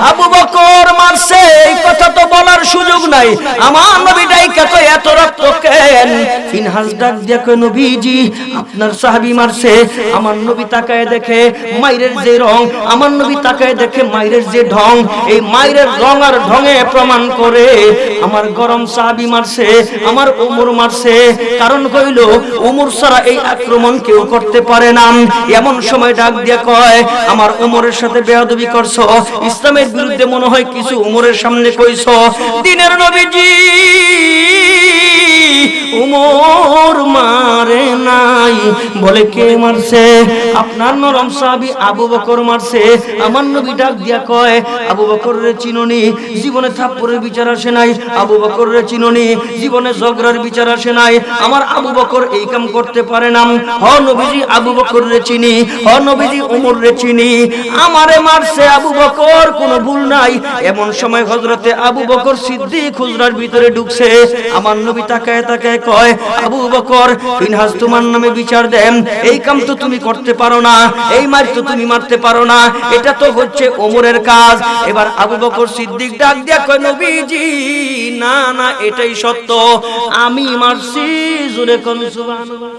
আবু বকর মারছে এই কথা তো বলার সুযোগ নাই, আমার নবী ডাইকা তো এত রক্ত কেন? ফিনহাজ ডাক দিয়া কয় নবীজি আপনার সাহাবী মারছে। আমার নবী তাকায় দেখে মাইরের যে রং, আমার নবী তাকায় দেখে মাইরের যে ঢং, এই মাইরের রং আর ঢঙে প্রমাণ করে আমার গরম সাহাবী মারছে, আমার ওমর মারছে। কারণ কইল ওমর ছাড়া এই আক্রমণ কেউ করতে পারে না। এমন সময় ডাক দিয়া কয় আমার ওমরের সাথে বেয়াদবি করছো, ইসলামের বিরুদ্ধে মনে হয় কিছু ওমরের সামনে কইছো। দিনের নবীজি ওমর মারে নাই, বলে কে মারছে? আপনার নরম সাহাবী আবু বকর মারছে। আমার নবী ডাক দিয়া কয়, আবু বকর রে চিনোনি? জীবনে থাপ্পড়ের বিচার আসে নাই। আবু বকর রে চিনোনি? জীবনে ঝগড়ার বিচার আসে নাই। আমার আবু বকর এই কাম করতে পারে না। হ নবীজি আবু বকর রে চিনি, হ নবীজি ওমর রে চিনি। আমারে মারছে আবু বকর, কোনো ভুল নাই। এমন সময় হযরতে আবু বকর সিদ্দিক হুজরার ভিতরে ঢুকছে। আমার নবী তাকায় তাকায় কয়, আবু বকর, ফিনহাস তোমার নামে বিচার দেন। এই কাম তো তুমি করতে পারো না, এই মার তো তুমি মারতে পারো না, এটা তো হচ্ছে ওমরের কাজ। এবার আবু বকর সিদ্দিক ডাক দিয়া কয়, নবীজি না না, এটাই সত্য, আমি মারছি। জোরে কোন সুবহানাল্লাহ।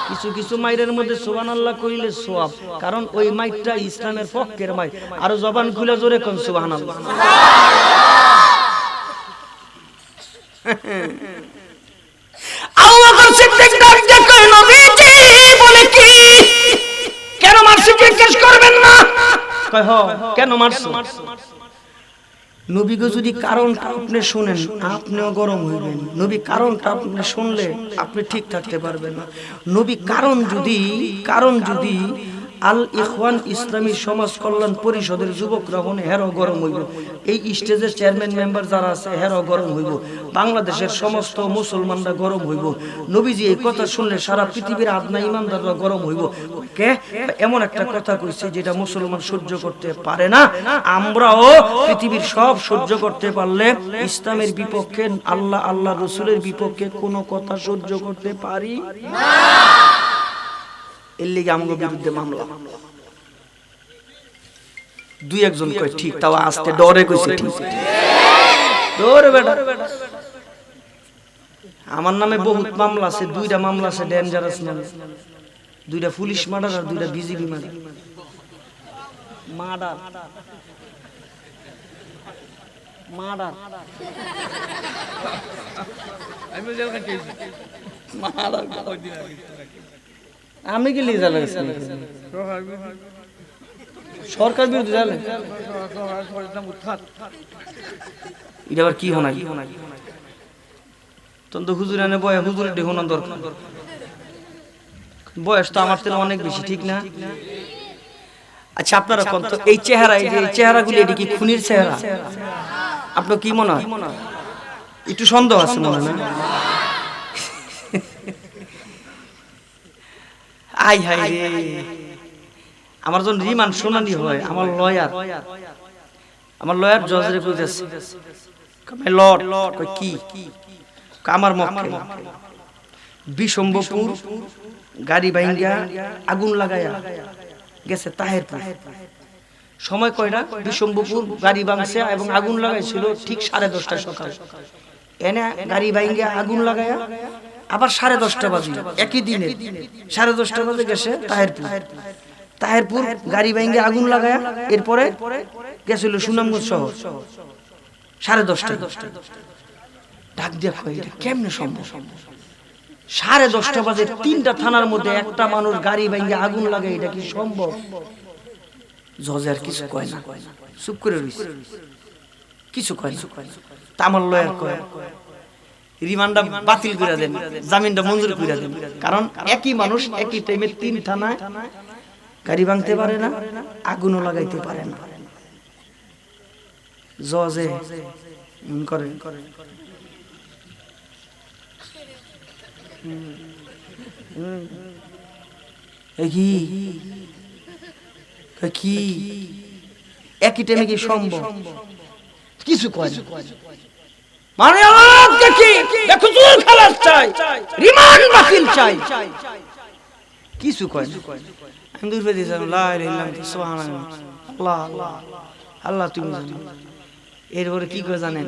কিছু কিছু মাইরের মধ্যে সুবহানাল্লাহ কইলে সওয়াব, কারণ ওই মাইরটা ইসলামের পক্ষের মাইর। আর জবান খুলে জোরে কোন সুবহানাল্লাহ। আবু বকর সিদ্দিক ডাক দিয়া কয়, নবীজি বলে কি? কেন মারছি জিজ্ঞেস করবেন না? কয় হ, কেন মারছো? নবীকে যদি কারণটা আপনি শুনেন, আপনিও গরম হইবেন। নবী কারণটা আপনি শুনলে আপনি ঠিক থাকতে পারবেন না। নবী কারণ যদি আল ইখওয়ান ইসলামী সমাজ কল্যাণ পরিষদের যুবকরা হনে, হেরো গরম হইব। এই স্টেজের চেয়ারম্যান মেম্বার যারা আছে, হেরো গরম হইব। বাংলাদেশের সমস্ত মুসলমানরা গরম হইব। নবীজি এই কথা শুনলে সারা পৃথিবীর আদনা ইমানদাররা গরম হইব। কে? এমন একটা কথা কইছে যেটা মুসলমান সহ্য করতে পারে না। আমরাও পৃথিবীর সব সহ্য করতে পারলে ইসলামের বিপক্ষে, আল্লাহ আল্লাহ রসুলের বিপক্ষে কোনো কথা সহ্য করতে পারি না। এর লিগে আমাদের বিরুদ্ধে মামলা। দুই একজন কয় ঠিক, তাও আস্তে ডরে কইছে ঠিক। ডরে বেটা, আমার নামে বহুত মামলা আছে। দুইটা মামলা আছে ডেঞ্জারাস মামলা, দুইটা পুলিশ মার্ডার আর দুইটা বিজিবি মার্ডার। আমি কি লিজা লাগছে সরকার বিরোধী জানে এটা আবার কি হনা তন্ত হুজুর এনে বয় হুজুরের দেখুন দরকার। বয়স তো আমার থেকে অনেক বেশি, ঠিক না? আচ্ছা আপনারা কোন তো এই চেহারা, এই যে চেহারাগুলি, এটা কি খুনির চেহারা? আপনার কি মনে হয়? একটু সন্দেহ আছে মনে হয় না? আই হাই রে, আমার যখন রিমান্ড শুনানি হয়, আমার লয়ার জজরে কইতেছে, মাই লর্ড, কই কি? আমার মক্কে বিশম্বপুর গাড়ি বাইঙ্গা আগুন লাগায়া গেছে তাহেরপুর। সময় কয়টা? বিশম্বপুর গাড়ি ভাঙছে এবং আগুন লাগাইছিল ঠিক 10:30 সকাল। এনে গাড়ি বাইঙ্গা আগুন লাগায়া আবার 10:30 বাজে, একই দিনে 10:30 বাজে গেছে তাহেরপুর গাড়ি বাইঙ্গা আগুন লাগায়া। এরপরে গেছিল সুনামগঞ্জ শহর 10:30। ডাক দিয়া কই এটা কেমনে সম্ভব? 10:30 বাজে 3টা থানার মধ্যে একটা মানুষ গাড়ি ভাঙিয়ে আগুন লাগায়, এটা কি সম্ভব? জজ আর কিছু কয় না, চুপ করে রইছে, কিছু কয় না। আমার লয়ার কয় রিমান্ডটা বাতিল করে দেন, জামিনটা মঞ্জুর করে দেন, কারণ একই মানুষ একই টাইমে 3 থানায় গাড়ি ভাঙতে পারে না, আগুনও লাগাইতে পারে না। জজে করে কি একই টাইমে কি সম্ভব? কিছু কয় না, মানে দেখো জোর খালাস চাই, রিমান্ড বাতিল চাই, কিছু কয় না। আমি দূর পেয়ে দিয়েছিলাম লা ইলাহা ইল্লাল্লাহ সুবহানাল্লাহ, আল্লাহ আল্লাহ আল্লাহ তুমি জানো। এরপরে কি করে জানেন?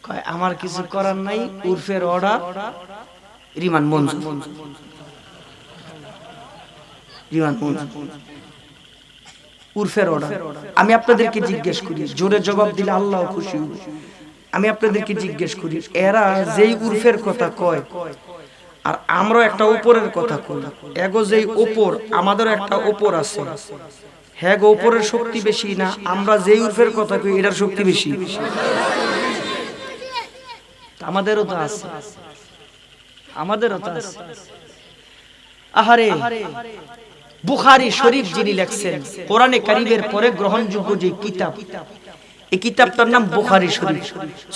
কয় আমার কিছু করার নাই, উরফের অর্ডার, রিমান্ড মঞ্জুর, রিমান্ড মঞ্জুর, উরফের অর্ডার। আমি আপনাদেরকে জিজ্ঞেস করি, জোরে জবাব দিলে আল্লাহ খুশি হবে। আমি আপনাদেরকে জিজ্ঞেস করি, এরা যেই উরফের কথা কয় আর আমরা একটা উপরের কথা কই, এগো যেই উপর, আমাদের একটা উপর আছে, হ্যাঁ গো উপরের শক্তি বেশি না আমরা যেই উরফের কথা কই এটার শক্তি বেশি? আমাদেরও তো আছে। আমাদেরও তো আছে। আহারে, বুখারী শরীফ যিনি লিখছেন, কোরআনে কারীমের পরে গ্রহণযোগ্য যে কিতাব, এই কিতাবটার নাম বুখারী শরীফ।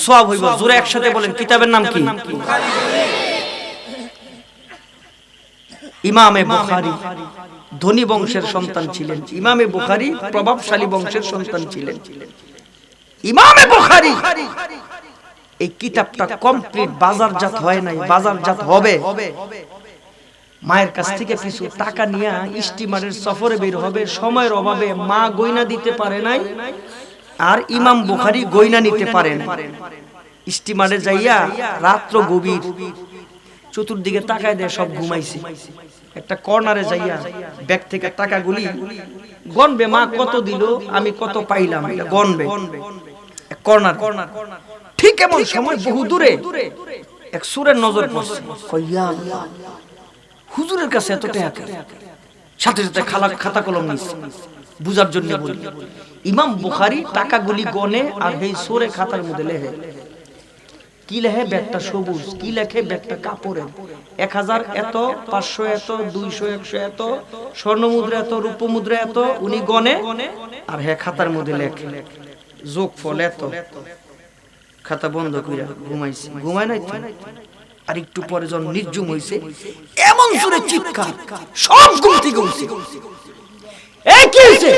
সওয়াব হইব জোরে একসাথে বলেন, কিতাবের নাম কি? বুখারী শরীফ। ইমামে বুখারী ধনী বংশের সন্তান ছিলেন। ইমামে বুখারী প্রভাবশালী বংশের সন্তান ছিলেন। ইমামে বুখারী এই কিতাবটা কমপ্লিট বাজারজাত হয় নাই, বাজারজাত হবে। মায়ের কাছ থেকে কিছু টাকা নিয়ে স্টিমারের সফরে বের হবে, সময়ের অভাবে মা গয়না দিতে পারে নাই, আর ইমাম বুখারী গয়না নিতে পারেন। স্টিমারে যাইয়া রাত্র গভীর, চতুর্দিকে তাকায় দেয়, সব ঘুমাইছে। একটা কর্নারে যাইয়া ব্যাগ থেকে টাকাগুলি গণবে, মা কত দিল, আমি কত পাইলাম, এটা গণবে। কর্নার, ঠিক এমন সময় বহু দূরে এক সুরের নজর পড়ছে। কইয়া হুজুরের কাছে এত টাকা, সাথে সাথে খাতা কলম নিচ্ছে বুঝার জন্য বলি। ইমাম বুখারী টাকাগুলি গনে আর এই সুরে খাতার মধ্যে লেখে। কি লেখে? ব্যাগটা সবুজ। কি লেখে? ব্যাগটা কাপড়ের। 1000 এত, 500 এত, 200, 100 এত, স্বর্ণ মুদ্রা এত, রূপ মুদ্রা এত, উনি গনে আর হ্যাঁ খাতার মধ্যে লেখে যোগফল এত। খাতা বন্ধ কইরা ঘুমাইছে। ঘুমায় নাই তো। আর একটু পরে যখন নির্জুম হইছে, এমন জোরে চিৎকার, সব ঘুম থেকে উঠছে। এই কি হইছে?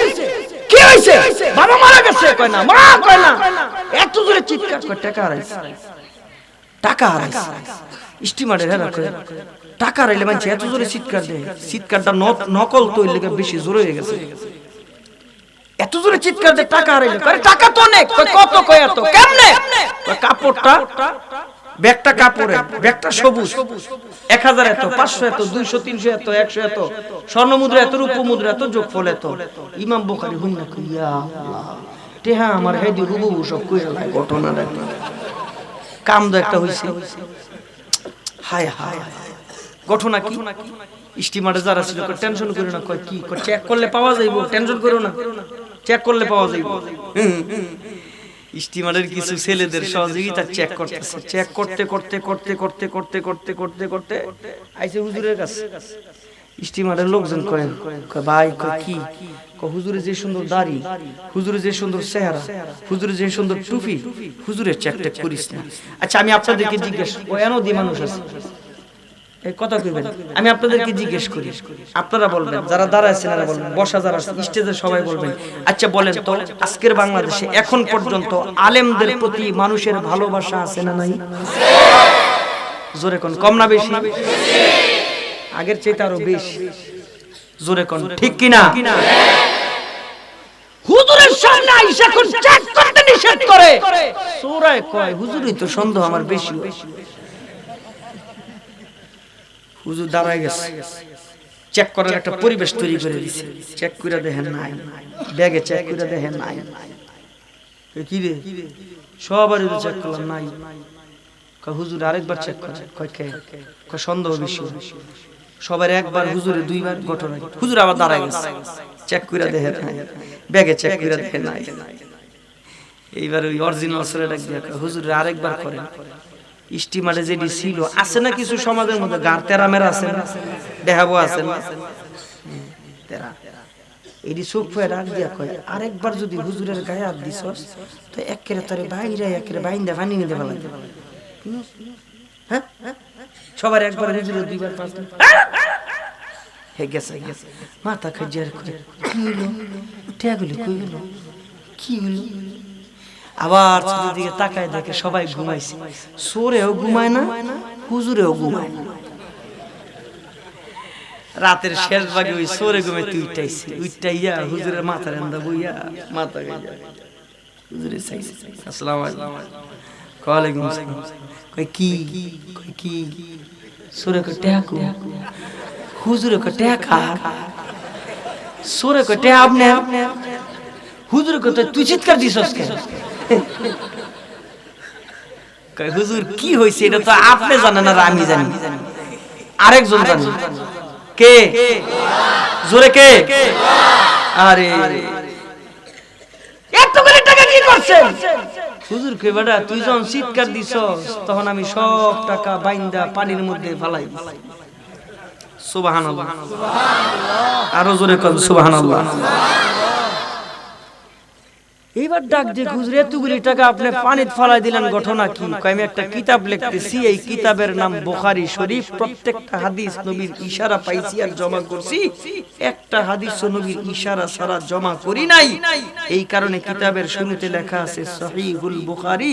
কি হইছে? বাবা মারা গেছে? কয় না। মা? কয় না। এত জোরে চিৎকার, কয় টাকা হারাইছে। টাকা হারাইছে। স্টিমারে হেরা কয় টাকা হারাইলে মানছে এত জোরে চিৎকার দেয়। চিৎকারটা নকল তো এর লাগা বেশি জোরে হয়ে গেছে। এত জোরে চিৎকার দেয় টাকা হারাইলে। কয় টাকা তো অনেক। কয় কত? কয় এত। কেমনে? কয় কাপড়টা, ব্যাগটা কাপড়ের, ব্যাগটা সবুজ। 1000 এত, 500 এত, 200, 300 এত, 100 এত, স্বর্ণ মুদ্রা এত, রূপ মুদ্রা এত, যোগফল এত। ইমাম বুখারী হইনা কইয়া আল্লাহ, টেহা আমার হেদি রুবু সব কইরা লাই ঘটনা রাখি। কাম দো একটা হইছে। হায় হায়, ঘটনা কি? স্টিমারে যারা ছিল কই টেনশন করো না। কয় কি? কয় চেক করলে পাওয়া যাইবো, টেনশন করো না, চেক করলে পাওয়া যাইবো। স্টিমারের কিছু ছেলেদের সহযোগিতা চেক করতেছে। চেক করতে করতে করতে করতে করতে করতে করতে করতে আইছে হুজুরের কাছে। স্টিমারের লোকজন কয় ভাই, কয় কি? কয় হুজুরের যে সুন্দর দাড়ি, হুজুরের যে সুন্দর চেহারা, হুজুরের যে সুন্দর টুপি, হুজুরের চেক টেক করিস না। আচ্ছা আমি আপনাদেরকে জিজ্ঞেস, ও এনো দি মানুষ আছে এই কথা কইবেন, আমি আপনাদেরকে জিজ্ঞেস করি, আপনারা বলবেন, যারা দাঁড়ায় আছেন এরা বলবেন, বসা যারা স্টেজে সবাই বলবেন। আচ্ছা বলেন তো, আজকের বাংলাদেশে এখন পর্যন্ত আলেমদের প্রতি মানুষের ভালোবাসা আছে না নাই? জোরে কোন, কম না বেশি? আগের চেয়ে আরো বেশি। জোরে কোন, ঠিক কি না? হুজুরের সামনে আইসা কোন চেক করতে নিষেধ করে। সূরায় কয় হুজুরই তো সন্দেহ আমার বেশি। হুজুর দাঁড়ায় গেছে, চেক করার একটা পরিবেশ তৈরি করে দিছে। চেক করে দেখেন নাই, ব্যাগে চেক করে দেখেন নাই। কি রে? সবারই তো চেক করলাম নাই। কয় হুজুর আরেকবার চেক করে। কয় কে? কয় সন্দেহ বেশি। সবার একবার, হুজুরে দুইবার। ঘটনা হুজুর আবার দাঁড়ায় গেছে, চেক করে দেখেন নাই, ব্যাগে চেক করে দেখেন নাই। এইবার ওই অরিজিনাল ছেলেটা দিয়ে হুজুর আরেকবার করেন। স্টিমারে যেটি ছিল আছে না কিছু সমাজের মধ্যে গার তেরা মেরা আছে না, দেখাবো আছে না তেরা, এটি চোখ ফেয়ে রাখ দিয়া কয় আরেকবার যদি হুজুরের গায়ে হাত দিছস তো একেরে তোরে বাইরে একেরে বাইন্দা পানি নিতে পারলাম। হ্যাঁ, সবার একবার, হুজুরের দুইবার, পাঁচবার। হে গেছে মাথা খাজিয়ার করে, কি হইলো? টেয়াগুলি কই গেল? কি হইলো? আবার দিকে তাকায় দেখে সবাই ঘুমাইছে। সোরেও ঘুমায় না, হুজুরেও ঘুমায় না। রাতের শেষ ভাগে ওই সোরে ঘুমাইতে উঠাইছে। উঠাইয়া হুজুরের মাথা রেন্দা বইয়া মাথা গাইয়া হুজুরে চাইছে, আসসালামু আলাইকুম। ওয়ালাইকুম আসসালাম। কই কি? কই কি? সোরে কই টাকা। হুজুরে কই টাকা। সোরে কই টাকা আপনি। হুজুরে কই তুই চিৎকার দিছস কেন? কই হুজুর কি হইছে এটা তো আপনি জানেন আর আমি জানি, আরেকজন জানে। কে? জোরে কে? আরে এত করে টাকা কি করছেন? হুজুর কে বেটা তুই যখন চিৎকার দিছস তখন আমি সব টাকা বাইন্দা পানির মধ্যে ফালাই দিছি। সুবহানাল্লাহ, আরো জোরে কোন সুবহানাল্লাহ। এইবার ডাক দিয়ে হুজুর এতগুলি টাকা আপনি পানিতে ফালাই দিলেন, ঘটনা কি? আমি একটা কিতাব লিখতেছি, এই কিতাবের নাম বুখারী শরীফ, প্রত্যেকটা হাদিস নবীর ইশারা পাইছি আর জমা করছি, একটা হাদিস নবীর ইশারা ছাড়া জমা করি নাই। এই কারণে কিতাবের শুরুতে লেখা আছে সহিহুল বুখারী।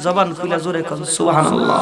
জবান খুলে জোরে কোন সুবহানাল্লাহ।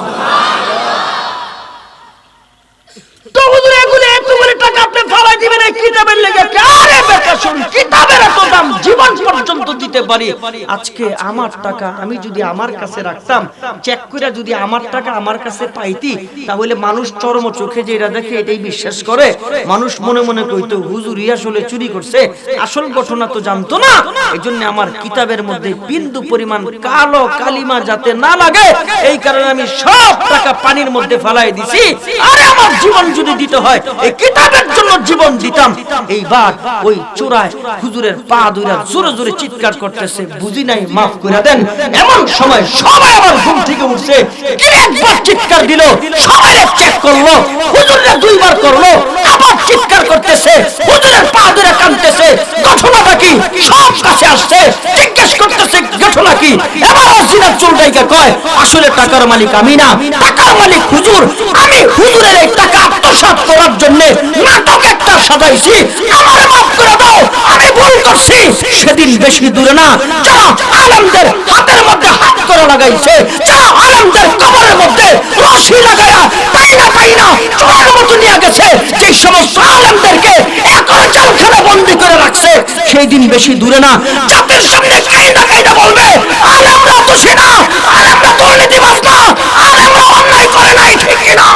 তো হুজুর এতগুলি টাকা আপনি ফালাই দিবেন এই কিতাবের লেগে? আরে বেটা শুন, কিতাবের এত দাম জীবন পর্যন্ত দিতে পারি। আজকে আমার টাকা আমি যদি আমার কাছে রাখতাম, চেক করে যদি আমার টাকা আমার কাছে পাইতি, তাহলে মানুষ চরম চোখে যে এটা দেখে এটাই বিশ্বাস করে। মানুষ মনে মনে কইতো হুজুর আসলে চুরি করছে, আসল ঘটনা তো জানতো না। এইজন্য আমার কিতাবের মধ্যে বিন্দু পরিমাণ কালো কালিমা যাতে না লাগে, এই কারণে আমি সব টাকা পানির মধ্যে ফালাই দিছি। আরে আমার জীবন যদি দিতে হয় এই কিতাবের জন্য জীবন দিতাম। এইবার ওই চোরায় হুজুরের পা ধরে জোরে জোরে চিৎকার করতেছে, বুঝি নাই মাফ করে দেন। এমন সময় সবাই আমার ঘুম থেকে উঠছে, কি একবার চিৎকার দিল, সবাই চেক করলো, হুজুররা দুইবার করলো, আবার চিৎকার করতেছে, হুজুরের পা ধরে কাঁদতেছে, ঘটনাটা কি? সব কাছে আসছে, জিজ্ঞেস করতেছে ঘটনা কি? এবার অসিনা চুলটাইকে কয় আসলে টাকার মালিক আমি না, টাকার মালিক হুজুর। আমি হুজুরের এই টাকা আত্মসাৎ করার জন্য নাটক একটা সাজাইছি, আমারে মাফ করে দাও, আমি ভুল করছি। সেদিন বেশি দূরে না, যারা আলেমদের হাতের মধ্যে হাত করে লাগাইছে, যারা আলেমদের কবরের মধ্যে রশি লাগায়া পাইনা চোরের মতো নিয়ে গেছে, যে সমস্ত আলেমদেরকে একরে জেলখানে বন্দী করে রাখছে, সেই দিন বেশি দূরে না, জাতির সামনে কাইদা বলবে আলেমরা দোষী না, আলেমরা দুর্নীতিবাজ না, আলেমরা অন্যায় করে নাই, ঠিক কিনা?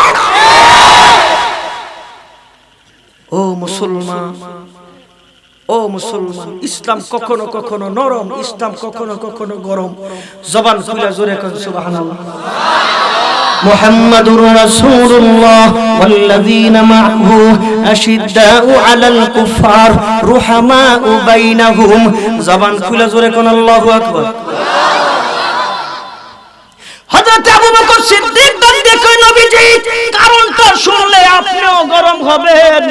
ও মুসলমান, ও মুসলমান, ইসলাম কখনো কখনো নরম, ইসলাম কখনো কখনো গরম। জবান খুলে জোরে কোন সুবহানাল্লাহ। মুহাম্মাদুর রাসূলুল্লাহ ওয়াল্লাযীনা মা'হু আশিদ্দাউ আলাল কুফার রুহামাউ বাইনাহুম। জবান খুলে জোরে কোন আল্লাহু আকবার। হযরত আবু বকর সিদ্দিক দেখো নবীজি, কারণটা শুনলে আপনিও গরম হবেন,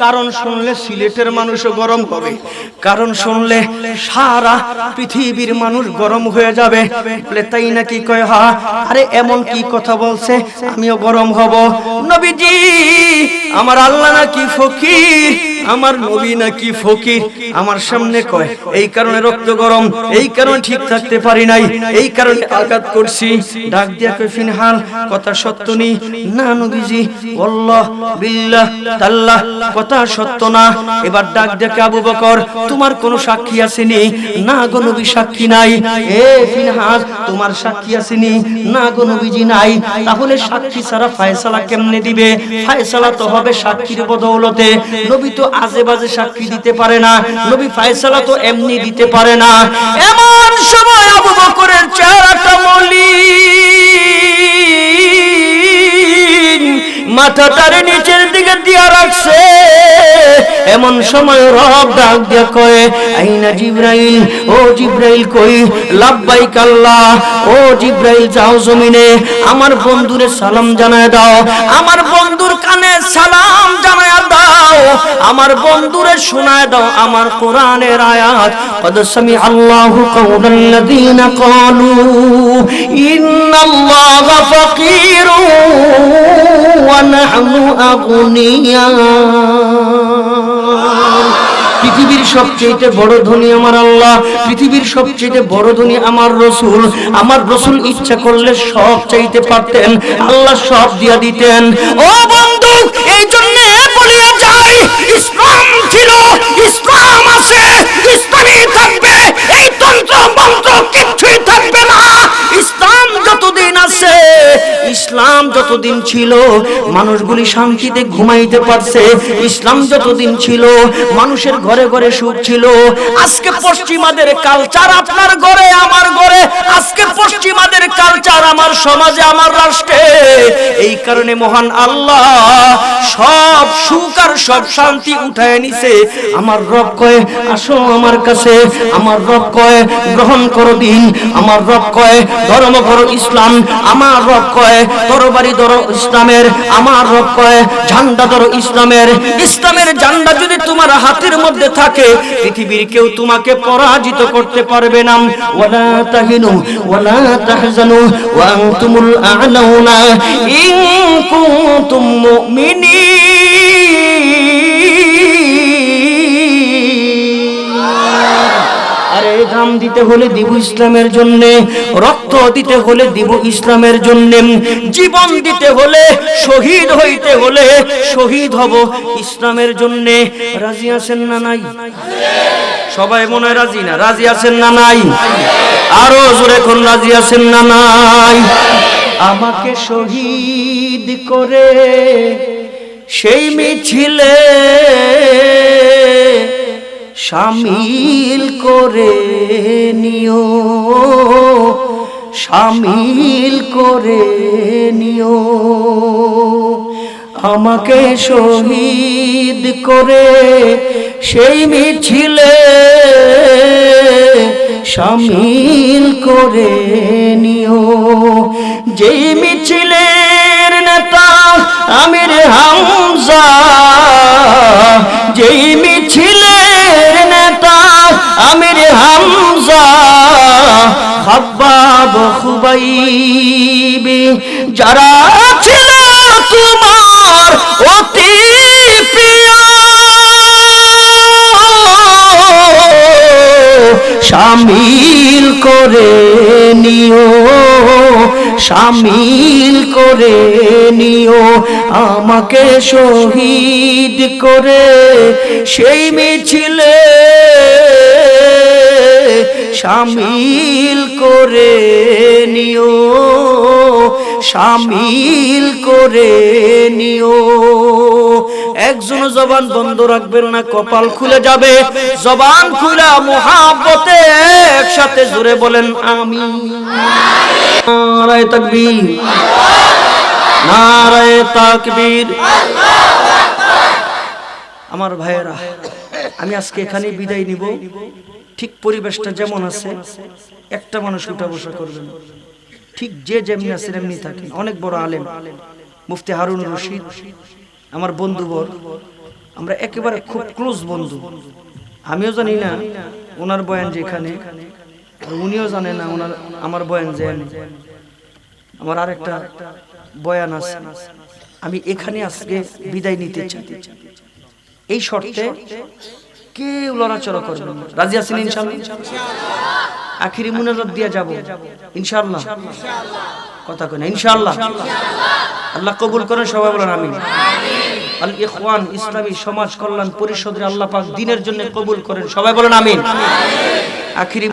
কারণ শুনলে সিলেটের মানুষও গরম হবে, কারণ শুনলে সারা পৃথিবীর মানুষ গরম হয়ে যাবে। বলে তাই নাকি? কয় হ্যাঁ। আরে এমন কি কথা বলছে আমিও গরম হব? নবীজি আমার আল্লাহ নাকি ফকির, আমার নবী নাকি ফকির, আমার সামনে কয় এই কারণে রক্ত গরম, এই কারণে ঠিক থাকতে পারি নাই, এই কারণে আঘাত করছি। ডাক দিয়া কয় ফিনহাল কথা সত্য নেই না নবীজি, আল্লাহ বিল্লাহ তাল্লাহ কথা সত্য না। এবার ডাক দেখে আবু বকর তোমার কোনো সাক্ষী আসেনি? না গো নবী সাক্ষী নাই। এ ফিনহাস তোমার সাক্ষী আসেনি? না গো নবীজি নাই। তাহলে সাক্ষী ছাড়া ফয়সালা কেমনে দিবে? ফয়সালা তো হবে সাক্ষীর বদৌলতে। নবী তো আজে বাজে সাক্ষী দিতে পারে না, নবী ফয়সালা তো এমনি দিতে পারে না। এমন সময় আবু বকরের চেহারাটা মলিন, মাথাটার নিচের দিকে দিয়া রাখছে। এমন সময় রব ডাক দিয়া কয় আইনা জিবরাইল, ও জিবরাইল কই? লাব্বাইক আল্লাহ। ও জিবরাইল যাও জমিনে আমার বন্ধুরে সালাম জানায় দাও, আমার বন্ধুর কানে সালাম জানায় দাও, আমার বন্ধুরে শোনায় দাও আমার কোরআনের আয়াত। কদ সামি আল্লাহু কাওলাল্লাযীনা ক্বালু ইন্নাল্লাহা ফাকীরু ওয়া নাহনু আগনিয়া। পৃথিবীর সবচেয়ে বড় ধনী আমার আল্লাহ, পৃথিবীর সবচেয়ে বড় ধনী আমার রাসূল। আমার রাসূল ইচ্ছা করলে সব চাইতে পারতেন, আল্লাহ সব দিয়া দিতেন। ও বন্ধু, এই জন্য বলিয়া যাই ইসলাম ছিল, ইসলাম আছে, ইসলামই থাকবে, এই তন্ত্র মন্ত্র কিছুই থাকবে না। ইসলাম যতদিন আছে ইসলাম যতদিন ছিল মানুষগুলি শান্তিতে ঘুমাইতে পারছে, ইসলাম যতদিন ছিল মানুষের ঘরে ঘরে সুখ ছিল। আজকে পশ্চিমাদের কালচার আপনার ঘরে আমার ঘরে, আজকে পশ্চিমাদের কালচার আমার সমাজে আমার রাষ্ট্রে। এই কারণে মহান আল্লাহ সব সুখ আর সব শান্তি উঠায় নিছে। আমার রব কয় আসো আমার কাছে, আমার রব কয় গ্রহণ করো দিন, আমার রব কয় ধর্ম করো ইসলাম, আমার রব কয় তরবারি ধরো ইসলামের, আমার রব কয় ঝান্ডা ধরো ইসলামের। ইসলামের ঝান্ডা যদি তোমার হাতের মধ্যে থাকে পৃথিবীর কেউ তোমাকে পরাজিত করতে পারবে না। ওয়ালা তাহিনু ওয়ালা তাহজানু ওয়া আনতুমুল আ'লাউনা ইন কুনতুম মুমিনিন। আরে দাম দিতে হলে দিব ইসলামের জন্য, রক্ত দিতে হলে দিব ইসলামের জন্য, জীবন দিতে হলে শহীদ হইতে হলে শহীদ হব ইসলামের জন্য। রাজি আছেন না নাই? সবাই মনে হয় রাজি না? রাজি আছেন না নাই? আরো জোরে কোন রাজি আছেন না নাই? আমাকে শহীদ করে সেই মিছিলে শামিল করে নিও, শামিল করে নিও। আমাকে শহীদ করে সেই মিছিলে শামিল করে নিও। যেই মিছিলের নেতা আমির হামজা, যেই মিছিলের নেতা আমির হামজা, খাব্বাব খুবাইব, যারা ছিল তোমার অতি প্রিয়, শামিল করে নিও, শামিল করে নিও। আমাকে শহীদ করে সেই মিছিলে শামিল করে নিও, শামিল করে নিও। একজন জবান বন্ধ রাখবেন না, কপাল খুলে যাবে। জবান খুলে মুহাব্বতে একসাথে জোরে বলেন আমিন। নারায়ে তাকবীর, নারায়ে তাকবীর। আমার ভাইয়েরা, আমি আজকে এখানে বিদায় নিব। ঠিক পরিবেশটা যেমন আছে, একটা মানুষ উঠা বসা করবেন, ঠিক যে যেমনি আছে এমনি থাকেন। অনেক বড় আলেম মুফতি হারুন রশিদ আমার বন্ধুবর, আমরা একেবারে খুব ক্লোজ বন্ধু। আমিও জানি না ওনার বয়ান যেখানে, উনিও জানে না ওনার আমার বয়ান যে আমার আরেকটা বয়ান আছে। আমি এখানে আজকে বিদায় নিতে চাই, এই শর্তে কেউ লড়াচড়া করবে না। রাজি আছেন ইনশাআল্লাহ? আখিরি মুনাজাত দিয়ে যাব ইনশাআল্লাহ। কথা কই না ইনশাআল্লাহ? আল্লাহ কবুল করেন, সবাই বলেন আমিন। আল ইখওয়ান ইসলামী সমাজ কল্যাণ পরিষদের আল্লাহ পাক দ্বীনের জন্য কবুল করেন, সবাই বলেন আমিন। আখিরি